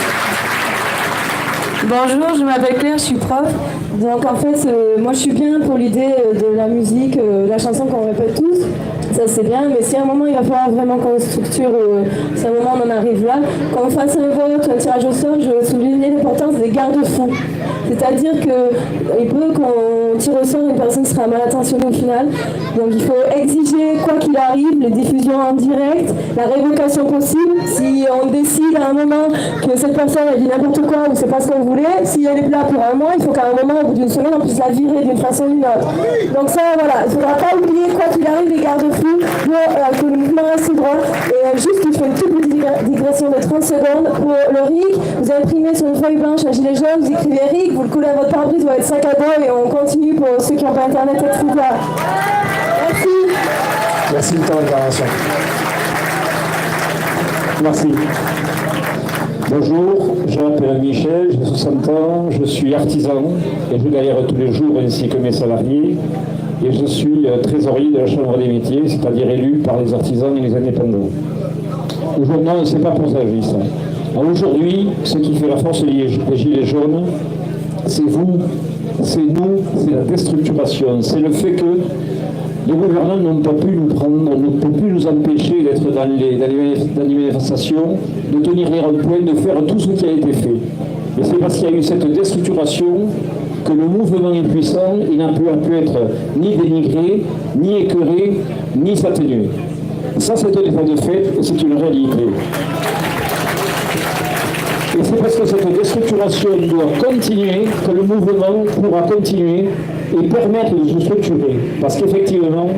Bonjour, je m'appelle Claire, je suis prof. Donc en fait, moi je suis bien pour l'idée de la musique, la chanson qu'on répète tous. Ça c'est bien, mais si à un moment il va falloir vraiment qu'on structure, si à un moment on en arrive là, qu'on fasse un vote, un tirage au sort, je veux souligner l'importance des garde-fous. C'est-à-dire qu'il peut qu'on tire au sort une personne qui sera mal intentionnée au final. Donc il faut exiger, quoi qu'il arrive, les diffusions en direct, la révocation possible. Si on décide à un moment que cette personne a dit n'importe quoi ou c'est pas ce qu'on voulait, si elle est là pour un mois, il faut qu'à un moment, au bout d'une semaine, on puisse la virer d'une façon ou d'une autre. Donc ça, voilà, il ne faudra pas oublier, quoi qu'il arrive, les garde-fous, que le mouvement reste droit. Et juste, je fais une toute petite digression de 30 secondes. Pour le RIC, vous imprimez sur une feuille blanche un gilet jaune, vous écrivez RIC, vous le collez à votre pare-brise ou à votre sac à dos et on continue pour ceux qui n'ont pas internet, etc. Merci. Merci de ton intervention. Merci. Bonjour, je m'appelle Michel, j'ai 60 ans, je suis artisan et je galère tous les jours ainsi que mes salariés. Et je suis trésorier de la Chambre des métiers, c'est-à-dire élu par les artisans et les indépendants. Aujourd'hui, non, c'est pas pour ça que je dis ça. Aujourd'hui, ce qui fait la force des Gilets jaunes, c'est vous, c'est nous, c'est la déstructuration, c'est le fait que les gouvernants n'ont pas pu nous prendre, ne peuvent plus nous empêcher d'être dans les manifestations, de tenir les ronds-points, de faire tout ce qui a été fait. Et c'est parce qu'il y a eu cette déstructuration que le mouvement est puissant, il n'a pu être ni dénigré, ni écœuré, ni s'atténuer. Ça, c'est un état de fait et c'est une réalité. Et c'est parce que cette déstructuration doit continuer que le mouvement pourra continuer et permettre de se structurer. Parce qu'effectivement,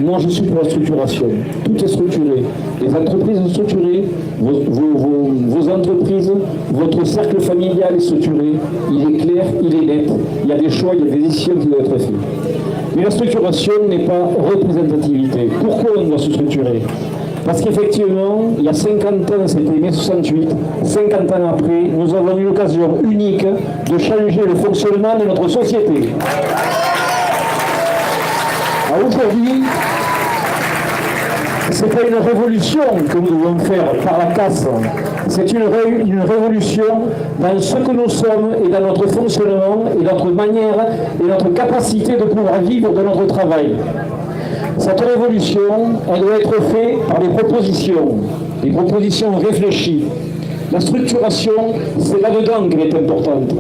moi je suis pour la structuration. Tout est structuré. Les entreprises sont structurées, vos entreprises, votre cercle familial est structuré. Il est clair, il est net. Il y a des choix, il y a des décisions qui doivent être faites. Mais la structuration n'est pas représentativité. Pourquoi on doit se structurer ? Parce qu'effectivement, il y a 50 ans, c'était mai 68, 50 ans après, nous avons eu l'occasion unique de changer le fonctionnement de notre société. Aujourd'hui, ce n'est pas une révolution que nous devons faire par la casse, c'est une révolution dans ce que nous sommes et dans notre fonctionnement et notre manière et notre capacité de pouvoir vivre de notre travail. Cette révolution, elle doit être faite par des propositions réfléchies. La structuration, c'est là-dedans qu'elle est importante.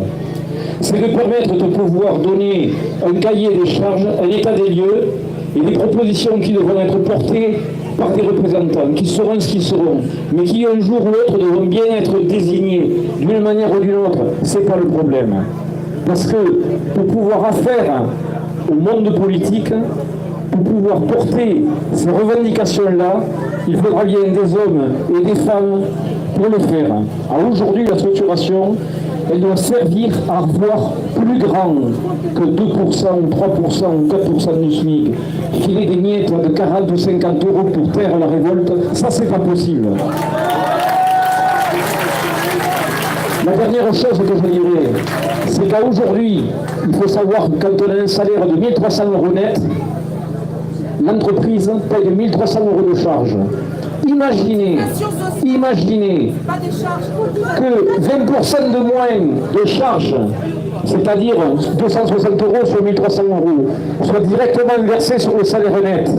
C'est de permettre de pouvoir donner un cahier des charges, un état des lieux et des propositions qui devront être portées par des représentants, qui seront ce qu'ils seront, mais qui un jour ou l'autre devront bien être désignés d'une manière ou d'une autre. Ce n'est pas le problème. Parce que pour pouvoir affaire au monde politique, pour pouvoir porter ces revendications-là, il faudra bien des hommes et des femmes pour le faire. Aujourd'hui, la structuration, elle doit servir à voir plus grand que 2% ou 3% ou 4% du SMIC. Filer des miettes de 40 ou 50 euros pour taire la révolte, ça c'est pas possible. La dernière chose que je dirais, c'est qu'aujourd'hui, il faut savoir que quand on a un salaire de 1300 euros net, l'entreprise paye 1300 euros de charges. Imaginez que 20% de moins de charges, c'est-à-dire 260 euros sur 1300 euros, soient directement versés sur le salaire net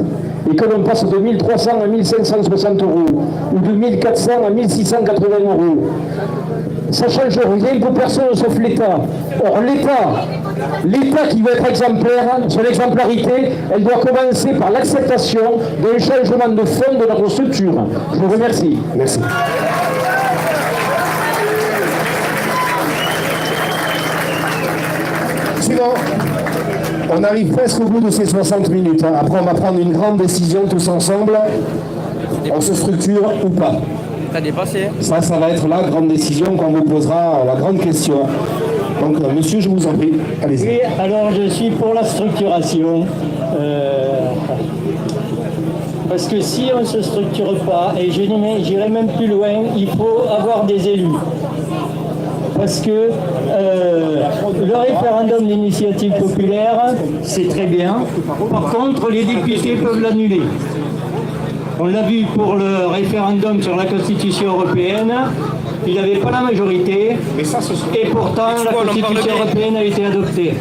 et que l'on passe de 1300 à 1560 euros ou de 1400 à 1680 euros. Ça ne change rien pour personne sauf l'État. Or l'État qui veut être exemplaire, son exemplarité, elle doit commencer par l'acceptation d'un changement de fond de notre structure. Je vous remercie. Merci. Sinon, on arrive presque au bout de ces 60 minutes. Après, on va prendre une grande décision tous ensemble. On se structure ou pas. T'as dépassé. Ça va être la grande décision qu'on vous posera, la grande question. Donc, monsieur, je vous en prie, allez-y. Oui, alors je suis pour la structuration. Parce que si on ne se structure pas, et j'irai même plus loin, il faut avoir des élus. Parce que le référendum d'initiative populaire, c'est très bien. Par contre, les députés peuvent l'annuler. On l'a vu pour le référendum sur la Constitution européenne, il n'avait pas la majorité, et pourtant la Constitution européenne a été adoptée.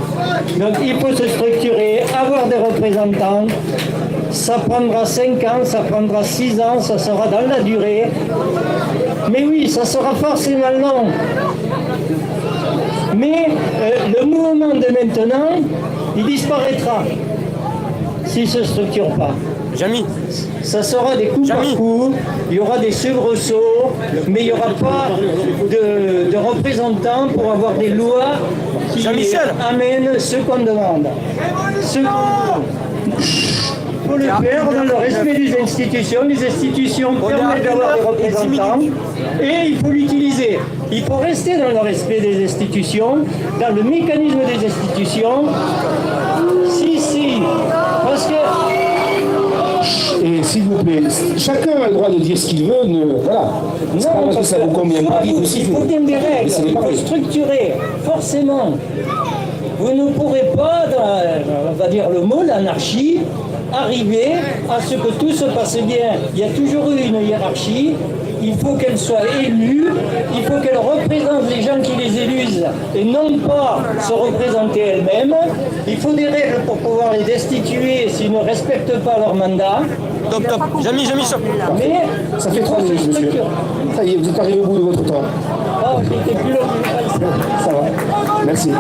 Donc il faut se structurer, avoir des représentants. Ça prendra 5 ans, ça prendra 6 ans, ça sera dans la durée. Mais oui, ça sera forcément long. Mais le mouvement de maintenant, il disparaîtra s'il ne se structure pas. Jamais. Ça sera des coups par coups, il y aura des soubresauts, mais il n'y aura pas de représentants pour avoir des lois qui amènent ce qu'on demande. Il faut le faire dans le respect des institutions. Les institutions permettent d'avoir des représentants et il faut l'utiliser. Il faut rester dans le respect des institutions, dans le mécanisme des institutions. Si, parce que... Et s'il vous plaît, chacun a le droit de dire ce qu'il veut, voilà. Non, parce que ça vous convient pas. Il faut bien des règles, il faut structurer, forcément. Vous ne pourrez pas, on va dire le mot, l'anarchie, arriver à ce que tout se passe bien. Il y a toujours eu une hiérarchie, il faut qu'elle soit élue, il faut qu'elle représente les gens qui les élusent et non pas se représenter elle-même. Il faut des règles pour pouvoir les destituer s'ils ne respectent pas leur mandat. Top, Jamy ça. Mais ça fait 3 minutes, monsieur. Ça y est, vous êtes arrivé au bout de votre temps. Oh, j'étais plus long. Ça va. Merci.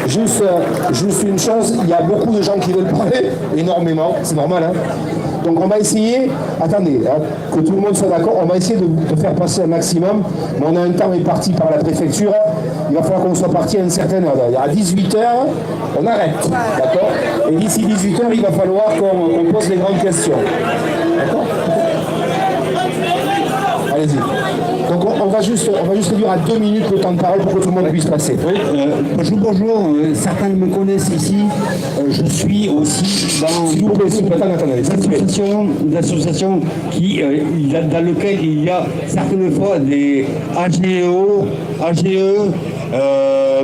Juste une chose, il y a beaucoup de gens qui veulent parler, énormément, c'est normal. Hein. Donc on va essayer, attendez, hein, que tout le monde soit d'accord, on va essayer de faire passer un maximum, mais on a un temps imparti par la préfecture, il va falloir qu'on soit parti à une certaine heure. À 18h, on arrête, d'accord? Et d'ici 18h, il va falloir qu'on pose les grandes questions. D'accord? Allez-y. Donc on va juste réduire à 2 minutes le temps de parole pour que tout le monde puisse passer. Oui, bonjour. Certains me connaissent ici. Je suis aussi dans l'association dans laquelle il y a certaines fois des AGE,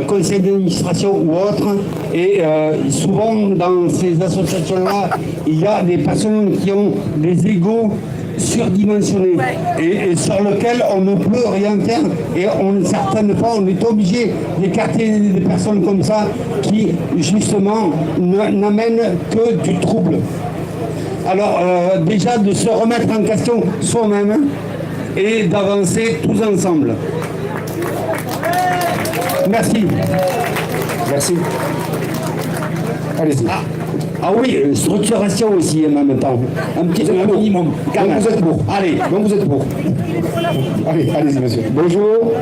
conseil d'administration ou autres. Et souvent dans ces associations-là, il y a des personnes qui ont des égos surdimensionnés et sur lequel on ne peut rien faire et certaines fois on est obligé d'écarter des personnes comme ça qui justement n'amènent que du trouble. Alors déjà de se remettre en question soi-même et d'avancer tous ensemble. Merci. Merci. Allez-y. Ah oui, structuration aussi en même temps. Un petit minimum. Donc vous êtes pour. Allez. Donc vous êtes pour. Allez-y, monsieur. Bonjour.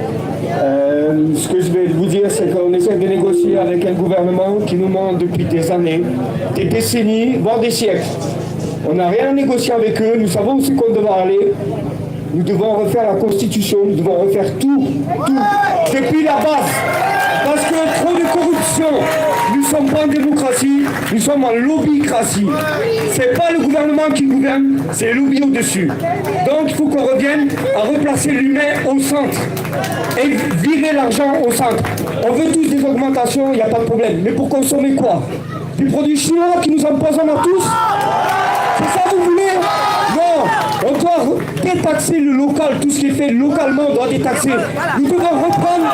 Ce que je vais vous dire, c'est qu'on essaie de négocier avec un gouvernement qui nous ment depuis des années, des décennies, voire des siècles. On n'a rien négocié avec eux, nous savons où c'est qu'on doit aller. Nous devons refaire la Constitution, nous devons refaire tout, depuis la base. Parce que trop de corruption, nous ne sommes pas en démocratie, nous sommes en lobbycratie. C'est pas le gouvernement qui gouverne, c'est le lobby au-dessus. Donc il faut qu'on revienne à replacer l'humain au centre et virer l'argent au centre. On veut tous des augmentations, il n'y a pas de problème. Mais pour consommer quoi? Des produits chinois qui nous empoisonnent à tous? C'est ça que vous voulez? Non, on doit détaxer le local, tout ce qui est fait localement doit détaxer. Nous devons reprendre...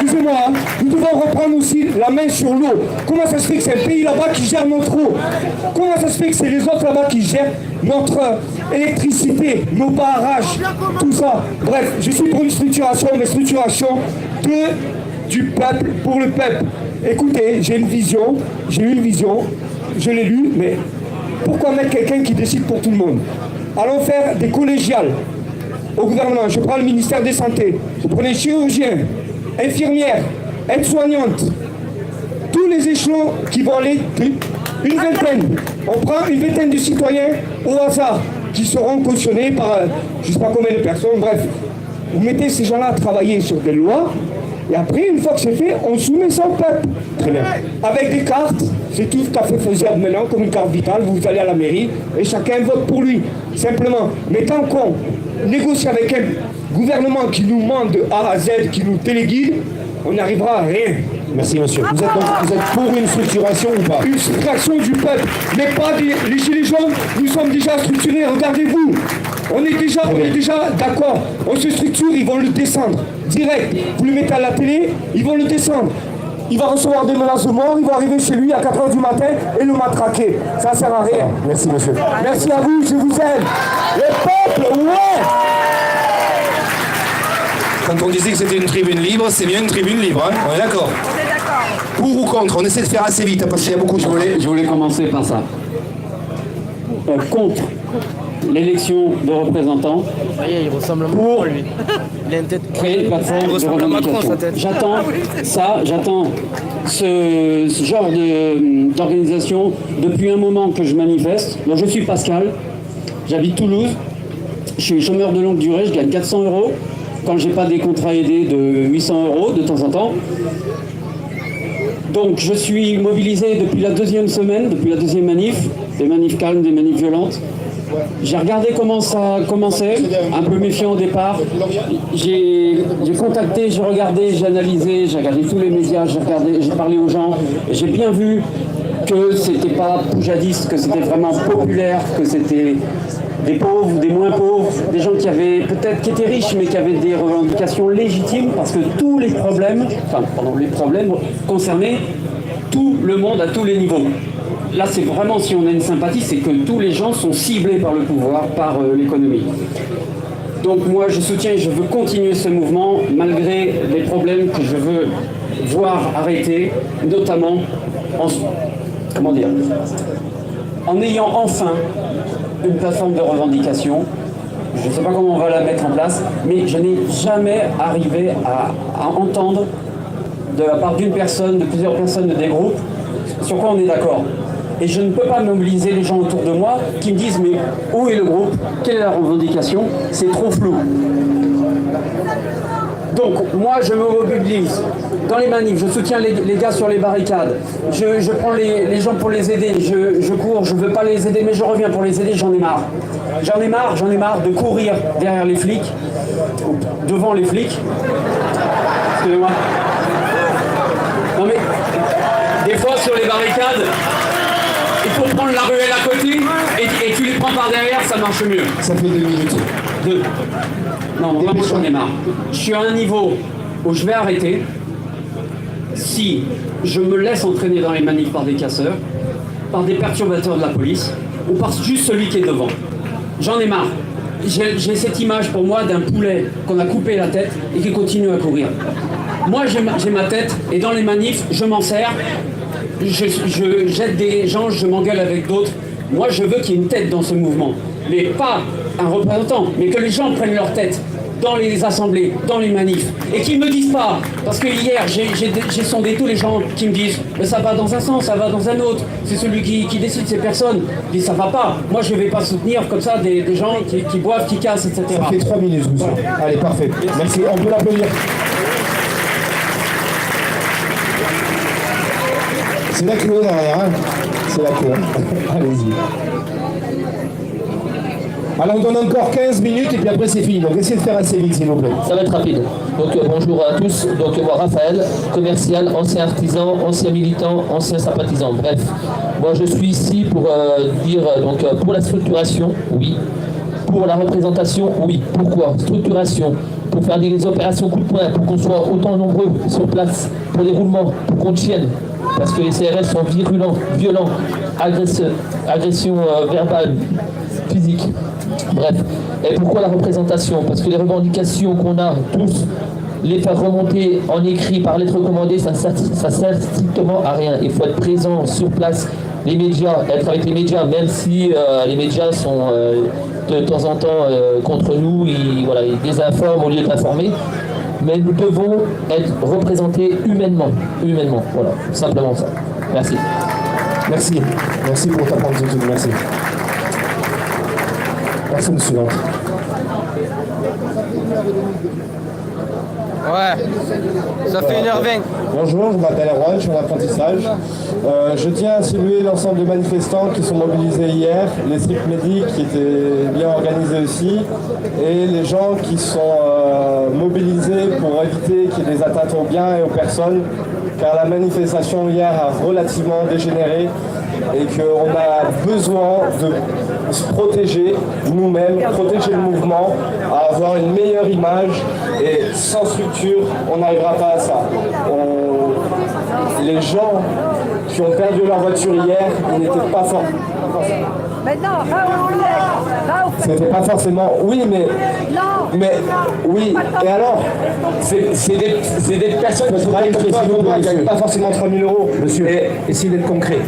Excusez-moi, hein, nous devons reprendre aussi la main sur l'eau. Comment ça se fait que c'est un pays là-bas qui gère notre eau? Comment ça se fait que c'est les autres là-bas qui gèrent notre électricité, nos barrages, tout ça? Bref, je suis pour une structuration, mais structuration du peuple pour le peuple. Écoutez, j'ai eu une vision, je l'ai lu, mais pourquoi mettre quelqu'un qui décide pour tout le monde? Allons faire des collégiales au gouvernement. Je prends le ministère des Santé, vous prenez chirurgiens, infirmières, aides-soignantes, tous les échelons qui vont aller, une vingtaine. On prend une vingtaine de citoyens au hasard qui seront cautionnés par je ne sais pas combien de personnes, bref. vous mettez ces gens-là à travailler sur des lois, et après, une fois que c'est fait, on soumet ça au peuple. Très bien. Avec des cartes, c'est tout à fait faisable maintenant, comme une carte vitale, vous allez à la mairie, et chacun vote pour lui, simplement. Mais tant qu'on négocie avec un gouvernement qui nous ment de A à Z, qui nous téléguide, on n'arrivera à rien. Merci monsieur. Vous êtes pour une structuration ou pas? Une structuration du peuple, mais pas les gilets jaunes. Nous sommes déjà structurés, regardez-vous. On est déjà d'accord. On se structure, ils vont le descendre. Direct. Vous le mettez à la télé, ils vont le descendre. Il va recevoir des menaces de mort, il va arriver chez lui à 4h du matin et le matraquer. Ça ne sert à rien. Merci monsieur. Merci à vous, je vous aime. Le peuple, ouais. Quand on disait que c'était une tribune libre, c'est bien une tribune libre, hein, on est d'accord? On est d'accord. Pour ou contre? On essaie de faire assez vite, parce qu'il y a beaucoup de... Je voulais commencer par ça. Contre l'élection de représentants. Il ressemble à Macron, lui. Il a une tête. Créer une plateforme de revendication. J'attends ce genre d'organisation depuis un moment que je manifeste. Donc je suis Pascal, j'habite Toulouse, je suis chômeur de longue durée, je gagne 400 €. Quand j'ai pas des contrats aidés de 800 € de temps en temps. Donc je suis mobilisé depuis la deuxième semaine, depuis la deuxième manif, des manifs calmes, des manifs violentes. J'ai regardé comment ça commençait, un peu méfiant au départ. J'ai contacté, j'ai regardé, j'ai analysé, j'ai regardé tous les médias, j'ai parlé aux gens. J'ai bien vu que c'était pas poujadiste, que c'était vraiment populaire, que c'était des pauvres, des moins pauvres, des gens qui étaient riches mais qui avaient des revendications légitimes parce que tous les problèmes, les problèmes concernaient tout le monde à tous les niveaux. Là, c'est vraiment, si on a une sympathie, c'est que tous les gens sont ciblés par le pouvoir, par l'économie. Donc moi, je soutiens et je veux continuer ce mouvement malgré les problèmes que je veux voir arrêter, notamment en ayant enfin une plateforme de revendication. Je ne sais pas comment on va la mettre en place, mais je n'ai jamais arrivé à entendre de la part d'une personne, de plusieurs personnes, de des groupes, sur quoi on est d'accord. Et je ne peux pas mobiliser les gens autour de moi qui me disent mais où est le groupe? Quelle est la revendication? C'est trop flou. Donc moi je me mobilise dans les manifs, je soutiens les gars sur les barricades, je prends les gens pour les aider, je cours, je ne veux pas les aider mais je reviens pour les aider, j'en ai marre. J'en ai marre de courir derrière les flics, devant les flics. Excusez-moi. Non mais, des fois sur les barricades, il faut prendre la ruelle à côté et tu les prends par derrière, ça marche mieux. Ça fait 2 minutes. Non, moi j'en ai marre. Je suis à un niveau où je vais arrêter si je me laisse entraîner dans les manifs par des casseurs, par des perturbateurs de la police ou par juste celui qui est devant. J'en ai marre. J'ai cette image pour moi d'un poulet qu'on a coupé la tête et qui continue à courir. Moi j'ai ma tête et dans les manifs je m'en sers, je jette des gens, je m'engueule avec d'autres. Moi je veux qu'il y ait une tête dans ce mouvement, mais pas un représentant, mais que les gens prennent leur tête dans les assemblées, dans les manifs, et qu'ils ne me disent pas, parce que hier j'ai sondé tous les gens qui me disent mais ça va dans un sens, ça va dans un autre, c'est celui qui décide, ces personnes, ils disent ça va pas, moi je ne vais pas soutenir comme ça des gens qui boivent, qui cassent, etc. Ça fait 3 minutes, monsieur. Voilà. Allez, parfait. Merci, on peut l'applaudir. C'est la queue derrière, hein? C'est la queue. Allez-y. Alors on donne encore 15 minutes et puis après c'est fini. Donc essayez de faire assez vite s'il vous plaît. Ça va être rapide. Donc bonjour à tous. Donc moi Raphaël, commercial, ancien artisan, ancien militant, ancien sympathisant. Bref, moi je suis ici pour dire donc pour la structuration, oui. Pour la représentation, oui. Pourquoi? Structuration. Pour faire des opérations coup de poing, pour qu'on soit autant nombreux sur place, pour les roulements, pour qu'on tienne. Parce que les CRS sont virulents, violents, agression verbale, physique. Bref. Et pourquoi la représentation? Parce que les revendications qu'on a tous, les faire remonter en écrit par lettre recommandée, ça sert strictement à rien. Il faut être présent sur place, les médias, être avec les médias, même si les médias sont de temps en temps contre nous, ils désinforment au lieu d'informer. Mais nous devons être représentés humainement. Voilà, simplement ça. Merci. Merci. Merci pour ta parole. Merci. Personne suivante. Ouais, ça fait 1h20. Bonjour, je m'appelle Erwan, je suis en apprentissage. Je tiens à saluer l'ensemble des manifestants qui sont mobilisés hier, les strict medics qui étaient bien organisés aussi, et les gens qui sont mobilisés pour éviter qu'il y ait des atteintes aux biens et aux personnes, car la manifestation hier a relativement dégénéré et qu'on a besoin de se protéger nous-mêmes, protéger le mouvement, à avoir une meilleure image, et sans structure, on n'arrivera pas à ça. Les gens qui ont perdu leur voiture hier, ils n'étaient pas forts. C'était pas forcément... Oui, mais oui, et alors c'est des personnes qui travaillent comme toi, qui ne gagnent pas forcément 3 000 euros. Monsieur, essayez d'être concret.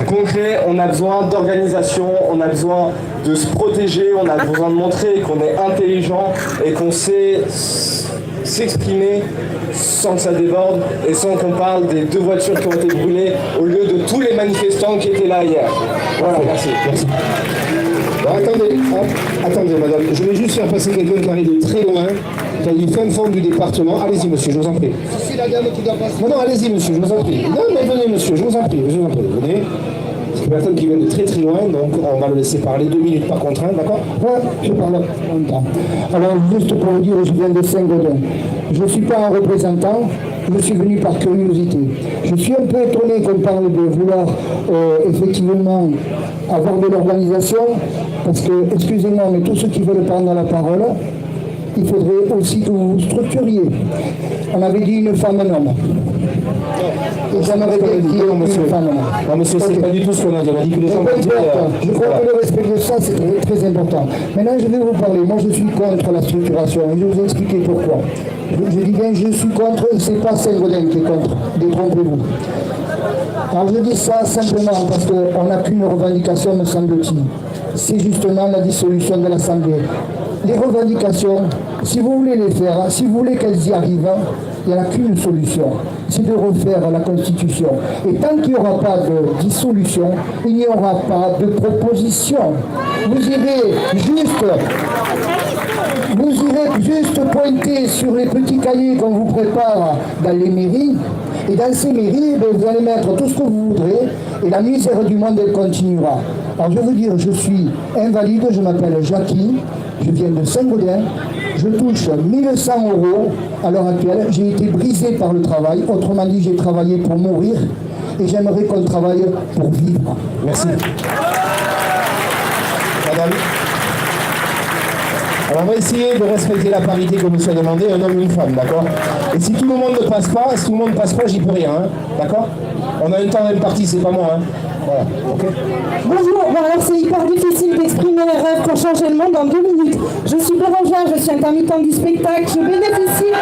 Concret, on a besoin d'organisation, on a besoin de se protéger, on a besoin de montrer qu'on est intelligent et qu'on sait s'exprimer sans que ça déborde et sans qu'on parle des 2 voitures qui ont été brûlées au lieu de tous les manifestants qui étaient là hier. Voilà, merci. Bon, attendez, madame, je vais juste faire passer quelqu'un qui arrive de très loin, qui a du fin fond du département. Allez-y, monsieur, je vous en prie. C'est la dame qui doit passer. Non, allez-y, monsieur, je vous en prie. Non, mais venez, monsieur, je vous en prie, venez. C'est une personne qui vient de très très loin, donc on va le laisser parler 2 minutes par contrainte, d'accord? Ouais, je parle longtemps. Alors, juste pour vous dire, je viens de Saint-Gaudin. Je ne suis pas un représentant, je suis venu par curiosité. Je suis un peu étonné qu'on parle de vouloir effectivement avoir de l'organisation, parce que, excusez-moi, mais tous ceux qui veulent prendre la parole, il faudrait aussi que vous vous structuriez. On avait dit une femme, un homme. Et j'aimerais bien dire une femme, un homme. Non, monsieur, c'est pas du tout ce qu'on a dit. On a dit que les gens... Je crois que le respect de ça, c'est très important. Maintenant, je vais vous parler. Moi, je suis contre la structuration. Et je vais vous expliquer pourquoi. Je dis bien, je suis contre, et c'est pas Saint-Gaudin qui est contre. Détrompez-vous. Alors je dis ça simplement parce qu'on n'a qu'une revendication, me semble-t-il. C'est justement la dissolution de l'Assemblée. Les revendications, si vous voulez les faire, si vous voulez qu'elles y arrivent, il n'y en a qu'une solution, c'est de refaire la Constitution. Et tant qu'il n'y aura pas de dissolution, il n'y aura pas de proposition. Vous irez juste pointer sur les petits cahiers qu'on vous prépare dans les mairies, et dans ces mairies, vous allez mettre tout ce que vous voudrez, et la misère du monde, elle continuera. Alors je veux dire, je suis invalide, je m'appelle Jackie, je viens de Saint-Gaudin, je touche 1100 € à l'heure actuelle, j'ai été brisé par le travail, autrement dit, j'ai travaillé pour mourir, et j'aimerais qu'on travaille pour vivre. Merci. Madame. Alors on va essayer de respecter la parité que vous soit demandé, un homme et une femme, d'accord? Et si tout le monde ne passe pas, j'y peux rien, hein, d'accord? On a un temps imparti, c'est pas moi, hein. Voilà, ok. Bonjour, bon, alors c'est hyper difficile d'exprimer les rêves pour changer le monde en 2 minutes. Je suis Bérangère, je suis intermittente du spectacle, je bénéficie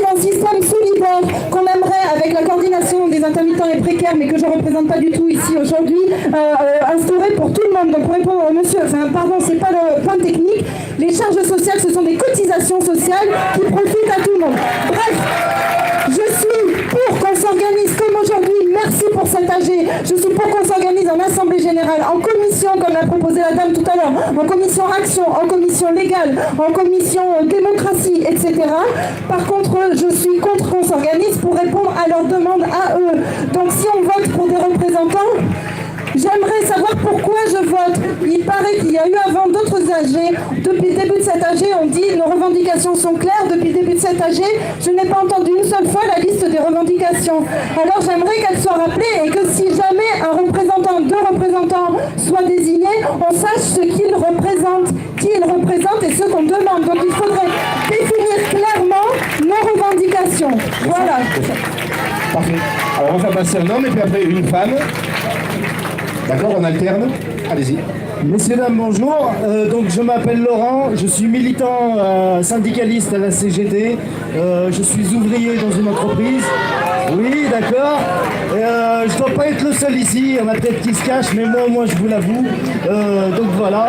d'un système solidaire qu'on aimerait, avec la coordination des intermittents et précaires, mais que je ne représente pas du tout ici aujourd'hui, instaurer pour tout le monde. Donc pour répondre au monsieur, pardon, c'est pas le point technique, les charges sociales, ce sont des cotisations sociales qui profitent à tout le monde. Bref, je suis pour qu'on s'organise comme aujourd'hui, merci pour cet AG, je suis pour qu'on s'organise en assemblée générale, en commission, comme l'a proposé la dame tout à l'heure, en commission action, en commission légale, en commission démocratie, etc. Par contre, je suis contre qu'on s'organise pour répondre à leurs demandes à eux. Donc si on vote pour des représentants, j'aimerais savoir pourquoi je vote. Il paraît qu'il y a eu avant d'autres AG. Depuis le début de cet AG, on dit nos revendications sont claires. Depuis le début de cet AG, je n'ai pas entendu une seule fois la liste des revendications. Alors j'aimerais qu'elle soit rappelée et que si jamais un représentant, 2 représentants soient désignés, on sache ce qu'ils représentent, qui ils représentent et ce qu'on demande. Donc il faudrait définir clairement nos revendications. Voilà. Parfait. Alors on va passer un homme et puis après une femme. D'accord, on alterne. Allez-y. Messieurs, dames, bonjour. Donc je m'appelle Laurent, je suis militant syndicaliste à la CGT. Je suis ouvrier dans une entreprise. Oui, d'accord. Je ne dois pas être le seul ici, il y en a peut-être qui se cachent, mais moi je vous l'avoue. Donc voilà.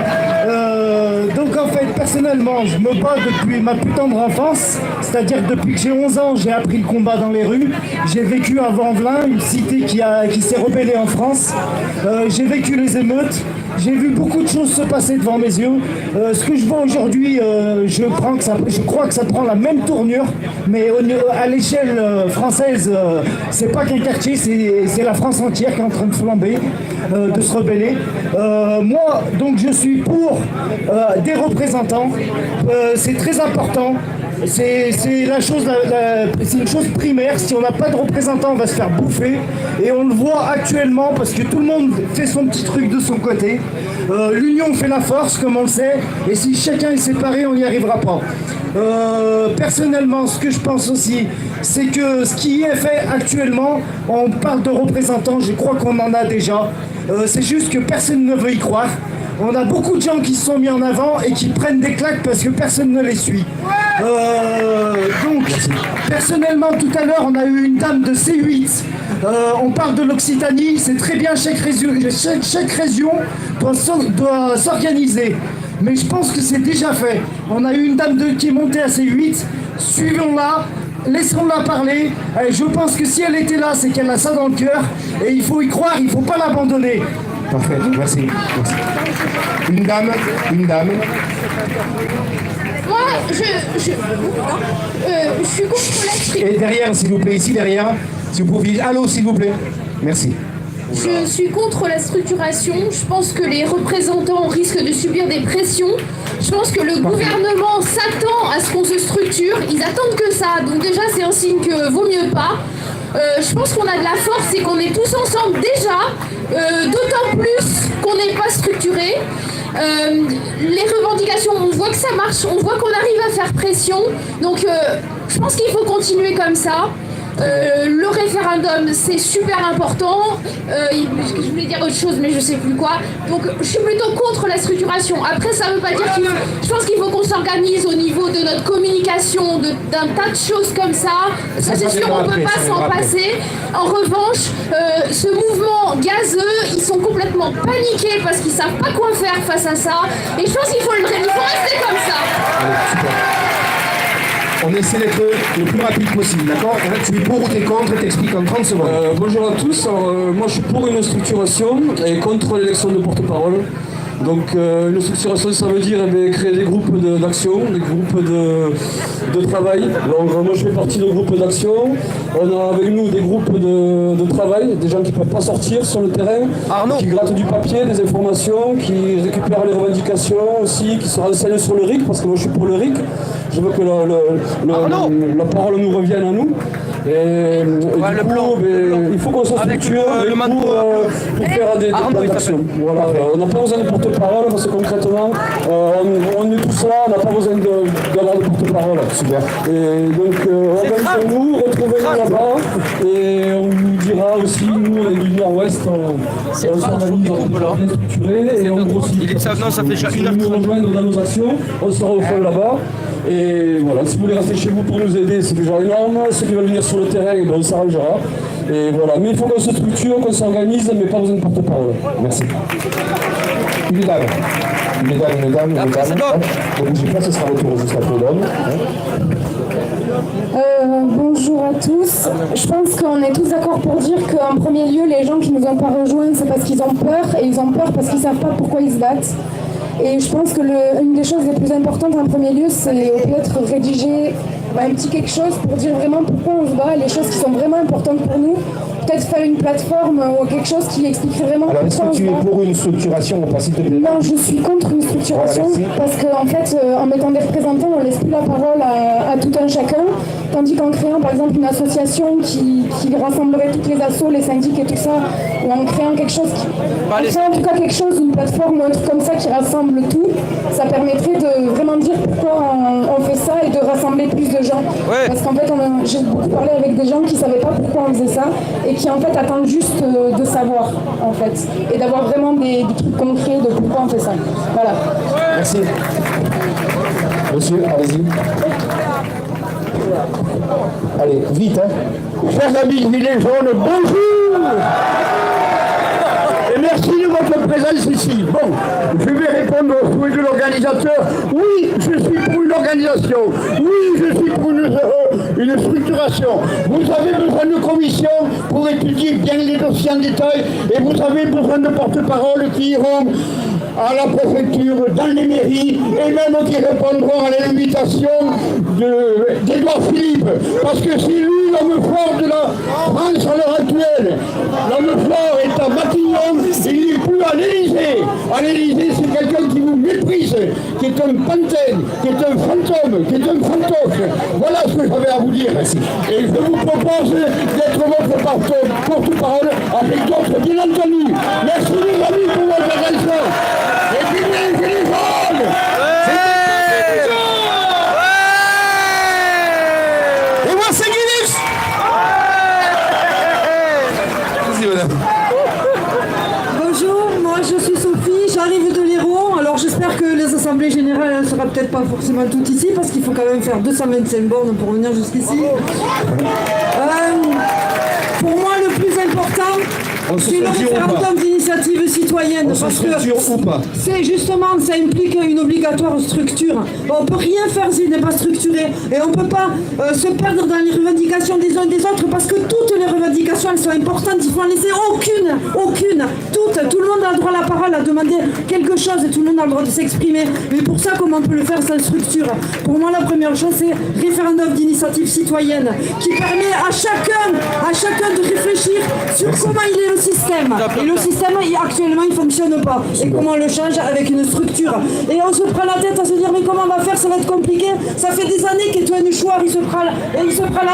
Donc en fait, personnellement, je me bats depuis ma plus tendre enfance, c'est-à-dire que depuis que j'ai 11 ans, j'ai appris le combat dans les rues. J'ai vécu à Vanvelin, une cité qui s'est rebellée en France. J'ai vécu les émeutes. J'ai vu beaucoup de choses se passer devant mes yeux. Ce que je vois aujourd'hui, je crois que ça prend la même tournure, mais à l'échelle française, c'est pas qu'un quartier, c'est la France entière qui est en train de flamber, de se rebeller. Moi, donc, je suis pour des représentants. C'est très important. C'est une chose primaire. Si on n'a pas de représentant, on va se faire bouffer. Et on le voit actuellement parce que tout le monde fait son petit truc de son côté. L'union fait la force, comme on le sait. Et si chacun est séparé, on n'y arrivera pas. Personnellement, ce que je pense aussi, c'est que ce qui est fait actuellement, on parle de représentants, je crois qu'on en a déjà. C'est juste que personne ne veut y croire. On a beaucoup de gens qui se sont mis en avant et qui prennent des claques parce que personne ne les suit. Donc, personnellement, tout à l'heure, on a eu une dame de C8. On parle de l'Occitanie, c'est très bien, chaque région doit s'organiser. Mais je pense que c'est déjà fait. On a eu une dame qui est montée à C8, suivons-la. Laissons-la parler. Je pense que si elle était là, c'est qu'elle a ça dans le cœur. Et il faut y croire, il ne faut pas l'abandonner. Parfait, merci. Une dame. Moi, je suis contre la structuration. Et derrière, s'il vous plaît, ici derrière, si vous pouvez. Allô, s'il vous plaît. Merci. Je suis contre la structuration. Je pense que les représentants risquent de subir des pressions. Je pense que le gouvernement s'attend à ce qu'on se structure. Ils attendent que ça. Donc déjà, c'est un signe que vaut mieux pas. Je pense qu'on a de la force et qu'on est tous ensemble déjà. D'autant plus qu'on n'est pas structuré. Les revendications, on voit que ça marche. On voit qu'on arrive à faire pression. Donc je pense qu'il faut continuer comme ça. Le référendum, c'est super important. Je voulais dire autre chose, mais je sais plus quoi. Donc, je suis plutôt contre la structuration. Après, ça veut pas dire que... Je pense qu'il faut qu'on s'organise au niveau de notre communication, d'un tas de choses comme ça. Ça, c'est sûr, on peut pas s'en passer. En revanche, ce mouvement gazeux, ils sont complètement paniqués parce qu'ils savent pas quoi faire face à ça. Et je pense qu'il faut rester comme ça. Allez, super. On essaie d'être le plus rapide possible, d'accord? Tu es pour ou t'es contre, t'expliques en 30 secondes. Bonjour à tous, alors, moi je suis pour une structuration et contre l'élection de porte-parole. Donc une structuration, ça veut dire créer des groupes d'action, des groupes de travail. Donc moi je fais partie de groupes d'action. On a avec nous des groupes de travail, des gens qui ne peuvent pas sortir sur le terrain, qui grattent du papier, des informations, qui récupèrent les revendications aussi, qui se renseignent sur le RIC, parce que moi je suis pour le RIC. Je veux que la parole nous revienne à nous. Et du coup, il faut qu'on se structure pour faire des plans d'action. Voilà, on n'a pas besoin de porte-parole parce que concrètement, on est tous là, on n'a pas besoin d'avoir de porte-parole. Super. Et donc, organisons-nous, retrouvez-nous là-bas et on vous dira aussi, nous, on est du Nord-Ouest, on s'organise, on est bien structuré et on grossit. Ça fait déjà une heure. Nous rejoindre dans nos actions, on sera au fond là-bas. Et voilà, si vous voulez rester chez vous pour nous aider, c'est déjà énorme. Ceux qui veulent venir sur le terrain, on s'arrangera. Et voilà, mais il faut qu'on se structure, qu'on s'organise, mais pas besoin de porte-parole. Merci. Une dame. Ne bougez pas, ce sera retour juste après l'homme. Bonjour à tous. Je pense qu'on est tous d'accord pour dire qu'en premier lieu, les gens qui ne nous ont pas rejoints, c'est parce qu'ils ont peur, et ils ont peur parce qu'ils ne savent pas pourquoi ils se battent. Et je pense que une des choses les plus importantes en premier lieu, c'est peut-être rédiger un petit quelque chose pour dire vraiment pourquoi on se bat, les choses qui sont vraiment importantes pour nous. Peut-être faire une plateforme ou quelque chose qui expliquerait vraiment pourquoi on se bat. Alors, est-ce que tu es pour une structuration? Non, je suis contre une structuration parce qu'en fait, en mettant des représentants, on ne laisse plus la parole à tout un chacun. Tandis qu'en créant par exemple une association qui rassemblerait toutes les assos, les syndics et tout ça, ou en créant quelque chose, en tout cas quelque chose, une plateforme ou un truc comme ça qui rassemble tout, ça permettrait de vraiment dire pourquoi on fait ça et de rassembler plus de gens. Ouais. Parce qu'en fait, j'ai beaucoup parlé avec des gens qui ne savaient pas pourquoi on faisait ça et qui en fait attendent juste de savoir en fait et d'avoir vraiment des trucs concrets de pourquoi on fait ça. Voilà. Merci. Monsieur, allez-y. Allez, vite, hein. Chers amis gilets jaunes, bonjour. Et merci de votre présence ici. Bon, je vais répondre au souhait de l'organisateur. Oui, je suis pour une organisation. Oui, je suis pour une structuration. Vous avez besoin de commissions pour étudier bien les dossiers en détail et vous avez besoin de porte-parole qui iront à la préfecture, dans les mairies, et même qui répondront à l'invitation d'Édouard Philippe. Parce que c'est lui l'homme fort de la France à l'heure actuelle. L'homme fort est à Matignon, il n'est plus à l'Élysée. À l'Élysée, c'est quelqu'un qui vous méprise, qui est un pantenne, qui est un fantôme, qui est un fantoche. Voilà ce que j'avais à vous dire. Et je vous propose d'être votre porte-parole avec d'autres, bien entendu. Merci les amis pour votre attention. Et puis bien, les jeunes. Et moi, c'est Guinness. Vas-y, madame. Bonjour, moi je suis Sophie, j'arrive de l'Hérault. Alors j'espère que les assemblées générales ne seront peut-être pas forcément toutes ici parce qu'il faut quand même faire 225 bornes pour venir jusqu'ici. Pour moi le plus important, c'est le référendum d'initiative citoyenne. Parce que c'est justement, ça implique une obligatoire structure. On ne peut rien faire s'il n'est pas structuré. Et on ne peut pas se perdre dans les revendications des uns des autres parce que toutes les revendications, elles sont importantes. Il faut en laisser aucune. Tout le monde a le droit à la parole, à demander quelque chose et tout le monde a le droit de s'exprimer. Mais pour ça, comment on peut le faire sans structure? Pour moi, la première chose, c'est référendum d'initiative citoyenne qui permet à chacun de réfléchir sur comment il est le système. Et le système, actuellement, il ne fonctionne pas. Et comment on le change avec une structure. Et on se prend la tête à se dire, mais comment on va faire? Ça va être compliqué. Ça fait des années qu'Étienne Chouard, il se prend la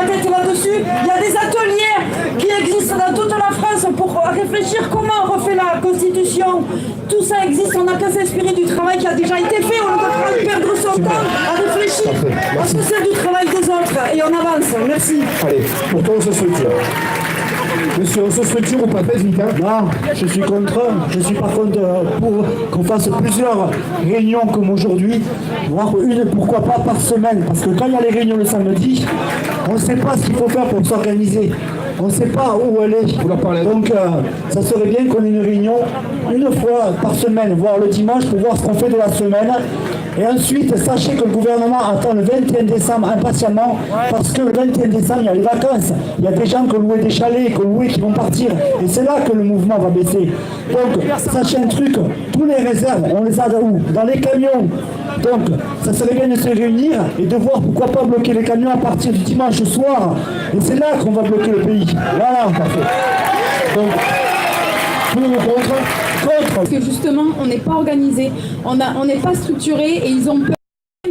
tête là-dessus. Il y a des ateliers qui existent dans toute la France pour réfléchir comment on refait la Constitution. Tout ça existe, on n'a qu'à s'inspirer du travail qui a déjà été fait. On ne va pas perdre son temps à réfléchir. Parce que c'est du travail des autres. Et on avance. Merci. Allez, pourtant on se structure. Monsieur, on se structure ou pas, Vika? Non, je suis contre. Je suis par contre pour qu'on fasse plusieurs réunions comme aujourd'hui, voire une, pourquoi pas par semaine. Parce que quand il y a les réunions le samedi, on ne sait pas ce qu'il faut faire pour s'organiser. On ne sait pas où aller. Donc ça serait bien qu'on ait une réunion une fois par semaine, voire le dimanche, pour voir ce qu'on fait de la semaine. Et ensuite, sachez que le gouvernement attend le 21 décembre impatiemment, parce que le 21 décembre, il y a les vacances. Il y a des gens qui ont loué des chalets, qui vont partir. Et c'est là que le mouvement va baisser. Donc, sachez un truc, tous les réserves, on les a où? Dans les camions. Donc, ça serait bien de se réunir et de voir pourquoi pas bloquer les camions à partir du dimanche soir. Et c'est là qu'on va bloquer le pays. Voilà, parfait. Donc, tout le monde contre. Parce que justement, on n'est pas organisé, on n'est pas structuré et ils ont peur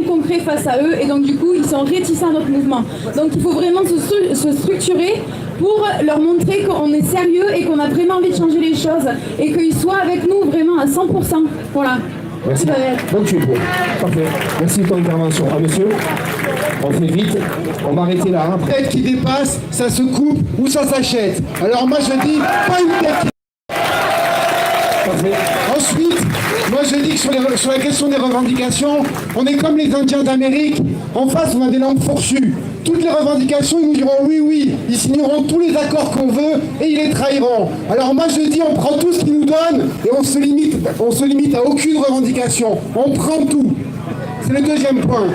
concret face à eux et donc du coup, ils sont réticents à notre mouvement. Donc il faut vraiment se structurer pour leur montrer qu'on est sérieux et qu'on a vraiment envie de changer les choses et qu'ils soient avec nous vraiment à 100%. Voilà. Merci. Donc tu es pour. Parfait. Merci de ton intervention. Ah, monsieur, on fait vite. On va arrêter là. Hein. Tête qui dépasse, ça se coupe ou ça s'achète. Alors moi je dis, pas une tête qui... Ensuite, moi je dis que sur la question des revendications, on est comme les Indiens d'Amérique. En face, on a des langues fourchues. Toutes les revendications, ils nous diront oui, ils signeront tous les accords qu'on veut et ils les trahiront. Alors moi je dis, on prend tout ce qu'ils nous donnent et on se limite à aucune revendication. On prend tout. C'est le deuxième point.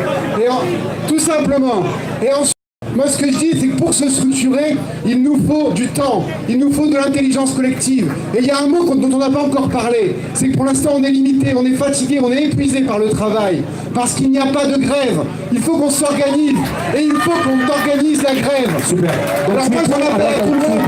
Tout simplement. Et ensuite, moi ce que je dis, c'est que pour se structurer, il nous faut du temps, il nous faut de l'intelligence collective. Et il y a un mot dont on n'a pas encore parlé, c'est que pour l'instant on est limité, on est fatigué, on est épuisé par le travail, parce qu'il n'y a pas de grève. Il faut qu'on s'organise, et il faut qu'on organise la grève. Super. Donc, alors moi j'en appelle à tout le monde.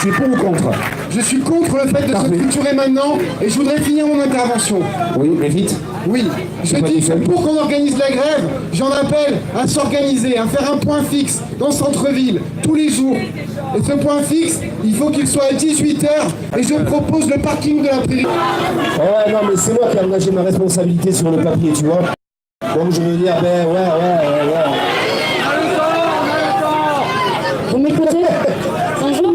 Tu es pour ou contre? Je suis contre le fait de se structurer maintenant, et je voudrais finir mon intervention. Oui, mais vite. Oui, je dis que pour qu'on organise la grève, j'en appelle à s'organiser, à faire un point fixe dans le centre-ville, tous les jours. Et ce point fixe, il faut qu'il soit à 18h, et je propose le parking de la prairie. Ouais, non, mais c'est moi qui ai engagé ma responsabilité sur le papier, tu vois. Donc je veux dire, ouais. Vous m'écoutez? Bonjour.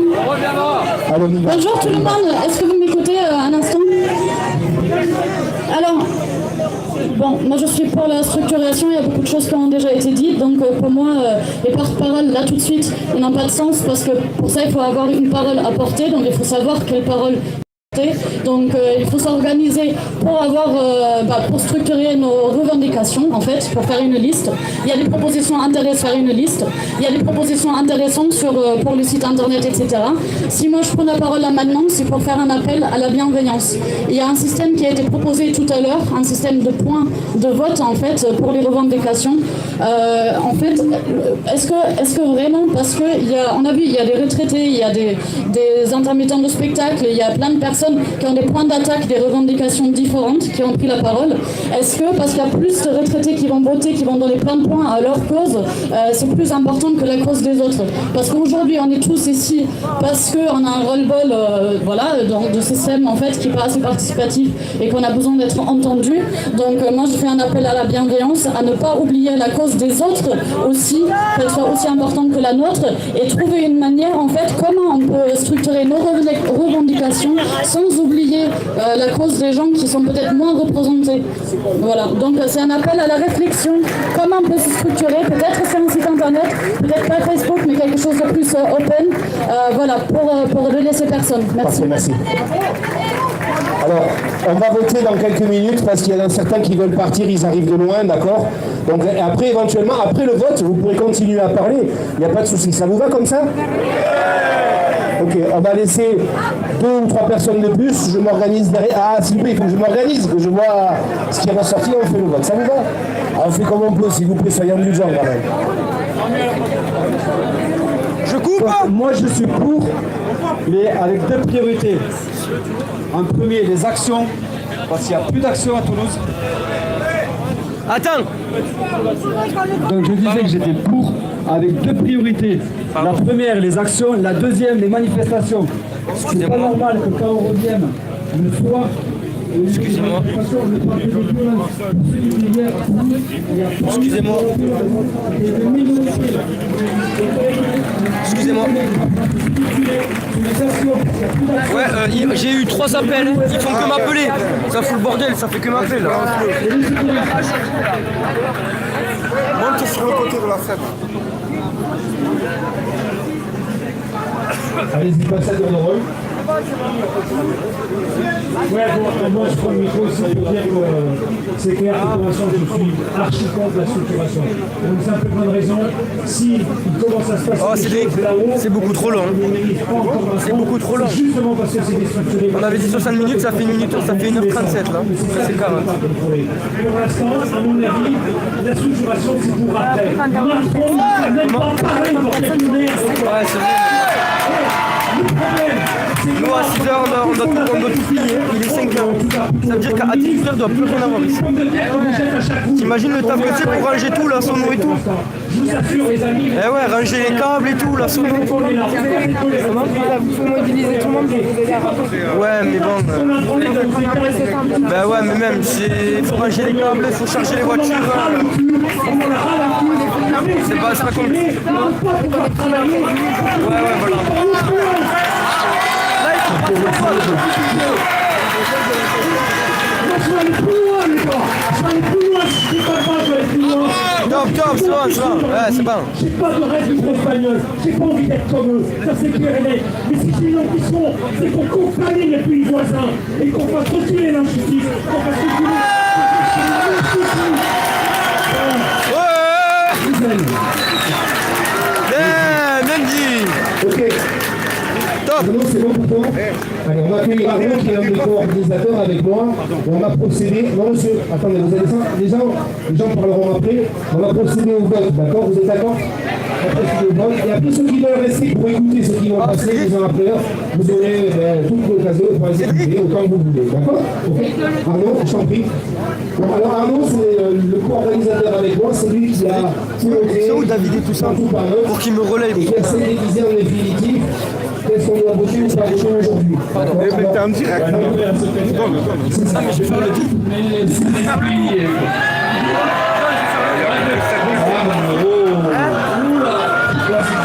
Bonjour tout le monde, est-ce que vous m'écoutez un instant? Alors, bon, moi je suis pour la structuration, il y a beaucoup de choses qui ont déjà été dites, donc pour moi, les porte-paroles, là tout de suite, ils n'ont pas de sens, parce que pour ça, il faut avoir une parole à porter, donc il faut savoir quelle parole Donc il faut s'organiser pour pour structurer nos revendications en fait, pour faire une liste. Il y a des propositions intéressantes, faire une liste. Il y a des propositions intéressantes pour les sites internet, etc. Si moi je prends la parole là maintenant, c'est pour faire un appel à la bienveillance. Il y a un système qui a été proposé tout à l'heure, un système de points de vote en fait pour les revendications. En fait, est-ce que vraiment, parce que on a vu, il y a des retraités, il y a des intermittents de spectacle, il y a plein de personnes qui ont des points d'attaque, des revendications différentes, qui ont pris la parole. Est-ce que, parce qu'il y a plus de retraités qui vont voter, qui vont donner plein de points à leur cause, c'est plus important que la cause des autres? Parce qu'aujourd'hui, on est tous ici parce qu'on a un roll-ball de système en fait, qui n'est pas assez participatif et qu'on a besoin d'être entendu. Donc moi, je fais un appel à la bienveillance, à ne pas oublier la cause des autres aussi, qu'elle soit aussi importante que la nôtre, et trouver une manière, en fait, comment on peut structurer nos revendications sans oublier la cause des gens qui sont peut-être moins représentés. Voilà, donc c'est un appel à la réflexion. Comment on peut se structurer, peut-être sur un site internet, peut-être pas Facebook, mais quelque chose de plus open, pour relayer ces personnes. Merci. Merci. Alors, on va voter dans quelques minutes parce qu'il y en a certains qui veulent partir, ils arrivent de loin, d'accord? Donc après, éventuellement, après le vote, vous pourrez continuer à parler, il n'y a pas de souci. Ça vous va comme ça? Ok, on va laisser 2 ou 3 personnes de plus, je m'organise derrière. Ah, s'il vous plaît, il faut que je m'organise, que je vois ce qui est ressorti, on fait le vote. Ça vous va? On fait comme on peut, s'il vous plaît, soyez indulgents quand même. Je coupe. Moi, je suis pour, mais avec 2 priorités. En premier, les actions, parce qu'il n'y a plus d'actions à Toulouse. Attends. Donc je disais que j'étais pour, avec 2 priorités. La première, les actions, la deuxième, les manifestations. C'est pas normal que quand on revienne le soir, excusez-moi. Excusez-moi. Excusez-moi. Ouais, j'ai eu 3 appels, ils font que m'appeler. Ça fout le bordel, ça fait que m'appeler là. Monte sur le côté de la scène. Allez-y, passez à tour de rôle. Ouais, bon, moi je prends le micro aussi pour dire que c'est clair que pour l'instant je suis archi contre la structuration. Pour une simple bonne raison, si il commence à se passer des choses là-haut, c'est beaucoup trop long. C'est beaucoup trop long. Justement parce que c'est déstructuré. On avait dit 60 minutes, ça fait 1h37 là. Ça c'est 40. Pour l'instant, à mon avis, la structuration c'est pour après. Macron n'a même pas parlé pour terminer. Ouais, c'est vrai. Nous à 6h on doit tout plier, il est 5h. Ça veut dire qu'à 18h il doit plus rien avoir ici. T'imagines le taf que c'est pour ranger tout, la sono et tout? Eh ouais, ranger les câbles et tout, la sono. Il faut mobiliser tout le monde pour vous aider à ranger. Ouais, mais bon. Ben ouais, mais même, il faut ranger les câbles, il faut charger les voitures. C'est pas compliqué. Ouais, voilà. Top, c'est bon. Ouais, c'est bon. J'ai pas de rêve pour espagnol, j'ai pas envie d'être comme eux, ça c'est clair et net. Mais si c'est gens qui sont, c'est pour qu'on câline les pays voisins et qu'on fasse reculer l'injustice, qu'on fasse reculer Ok. Top. C'est bon pour toi? Allez, on va accueillir Arnaud qui est un des co-organisateurs avec moi. On va procéder. Non, monsieur, attendez, vous allez ça. Les gens parleront après. On va procéder au vote, d'accord? Vous êtes d'accord? On va procéder au vote. Et après, ceux qui veulent rester pour écouter ceux qui vont passer les uns après l'heure, vous aurez toute l'occasion de pouvoir les écouter autant que vous voulez, d'accord? Okay. Arnaud, je t'en prie. Bon, alors Arnaud, c'est le co-organisateur avec moi, c'est lui qui a c'est où David et tout ça pour qu'il me relaye. Et qui a synthétisé en définitive qu'est-ce qu'on doit voter ou pas voter aujourd'hui. Mais t'es en direct. Ah, mais je vais faire le titre.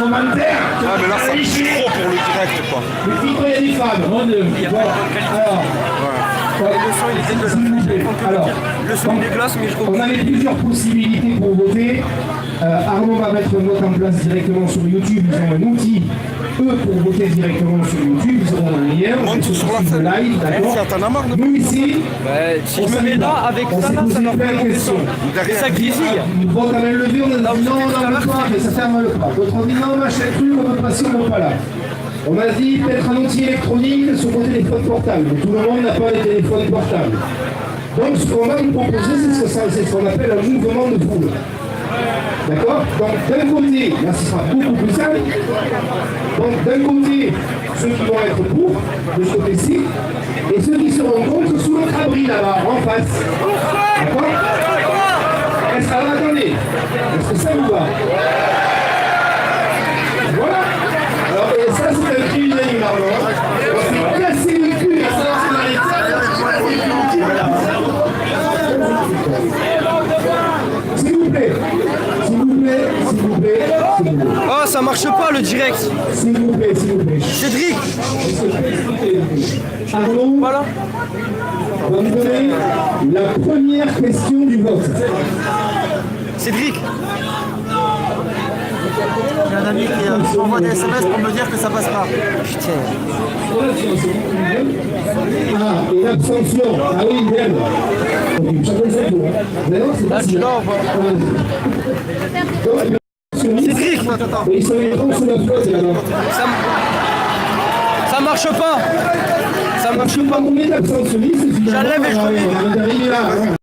Commentaire. Ah mais là ça c'est trop pour le direct quoi. Le titre il y a des femmes. Alors, le son des glaces, mais je trouve. On avait plusieurs possibilités pour voter. Arnaud va mettre le vote en place directement sur YouTube. Ils ont un outil eux, pour voter directement sur YouTube, ils auront un lien, on fait sur la live, d'accord. Nous ici, si je me mets là, avec ça, là, ça leur fait une question. Ça grésille. Bon, on a levé, on a dit non, on n'en veut pas, mais ça ferme le pas. D'autres ont dit non, machin truc, on veut passer, on ne veut pas là. On a dit peut-être un outil électronique sur vos téléphones portables. Mais tout le monde n'a pas les téléphones portables. Donc ce qu'on va vous proposer, c'est ce qu'on appelle un mouvement de foule. D'accord? Donc d'un côté, là ce sera beaucoup plus simple. Donc d'un côté, ceux qui vont être pour, de ce côté-ci, et ceux qui se rencontrent sous notre abri là-bas, en face. D'accord? Est-ce que ça va? Attendez. Est-ce que ça vous va? Voilà. Alors, et ça c'est un cri unanime, on s'est cassé le cul à savoir si on arrête. S'il vous plaît, s'il vous plaît, s'il vous plaît, s'il vous plaît. Oh, ça marche pas le direct. S'il vous plaît, s'il vous plaît. Cédric. Arnaud, voilà. On va vous donner la première question du vote. Cédric. J'ai un ami qui m'envoie des SMS pour me dire que ça passe pas. Putain. Ah, et l'abstention. Ah oui, bien. Chacun son tour. D'ailleurs, c'est pas si là. Cédric. Ils sont les grands sous la flotte là-bas. Ça marche pas. Ça marche pas. J'enlève et je remets.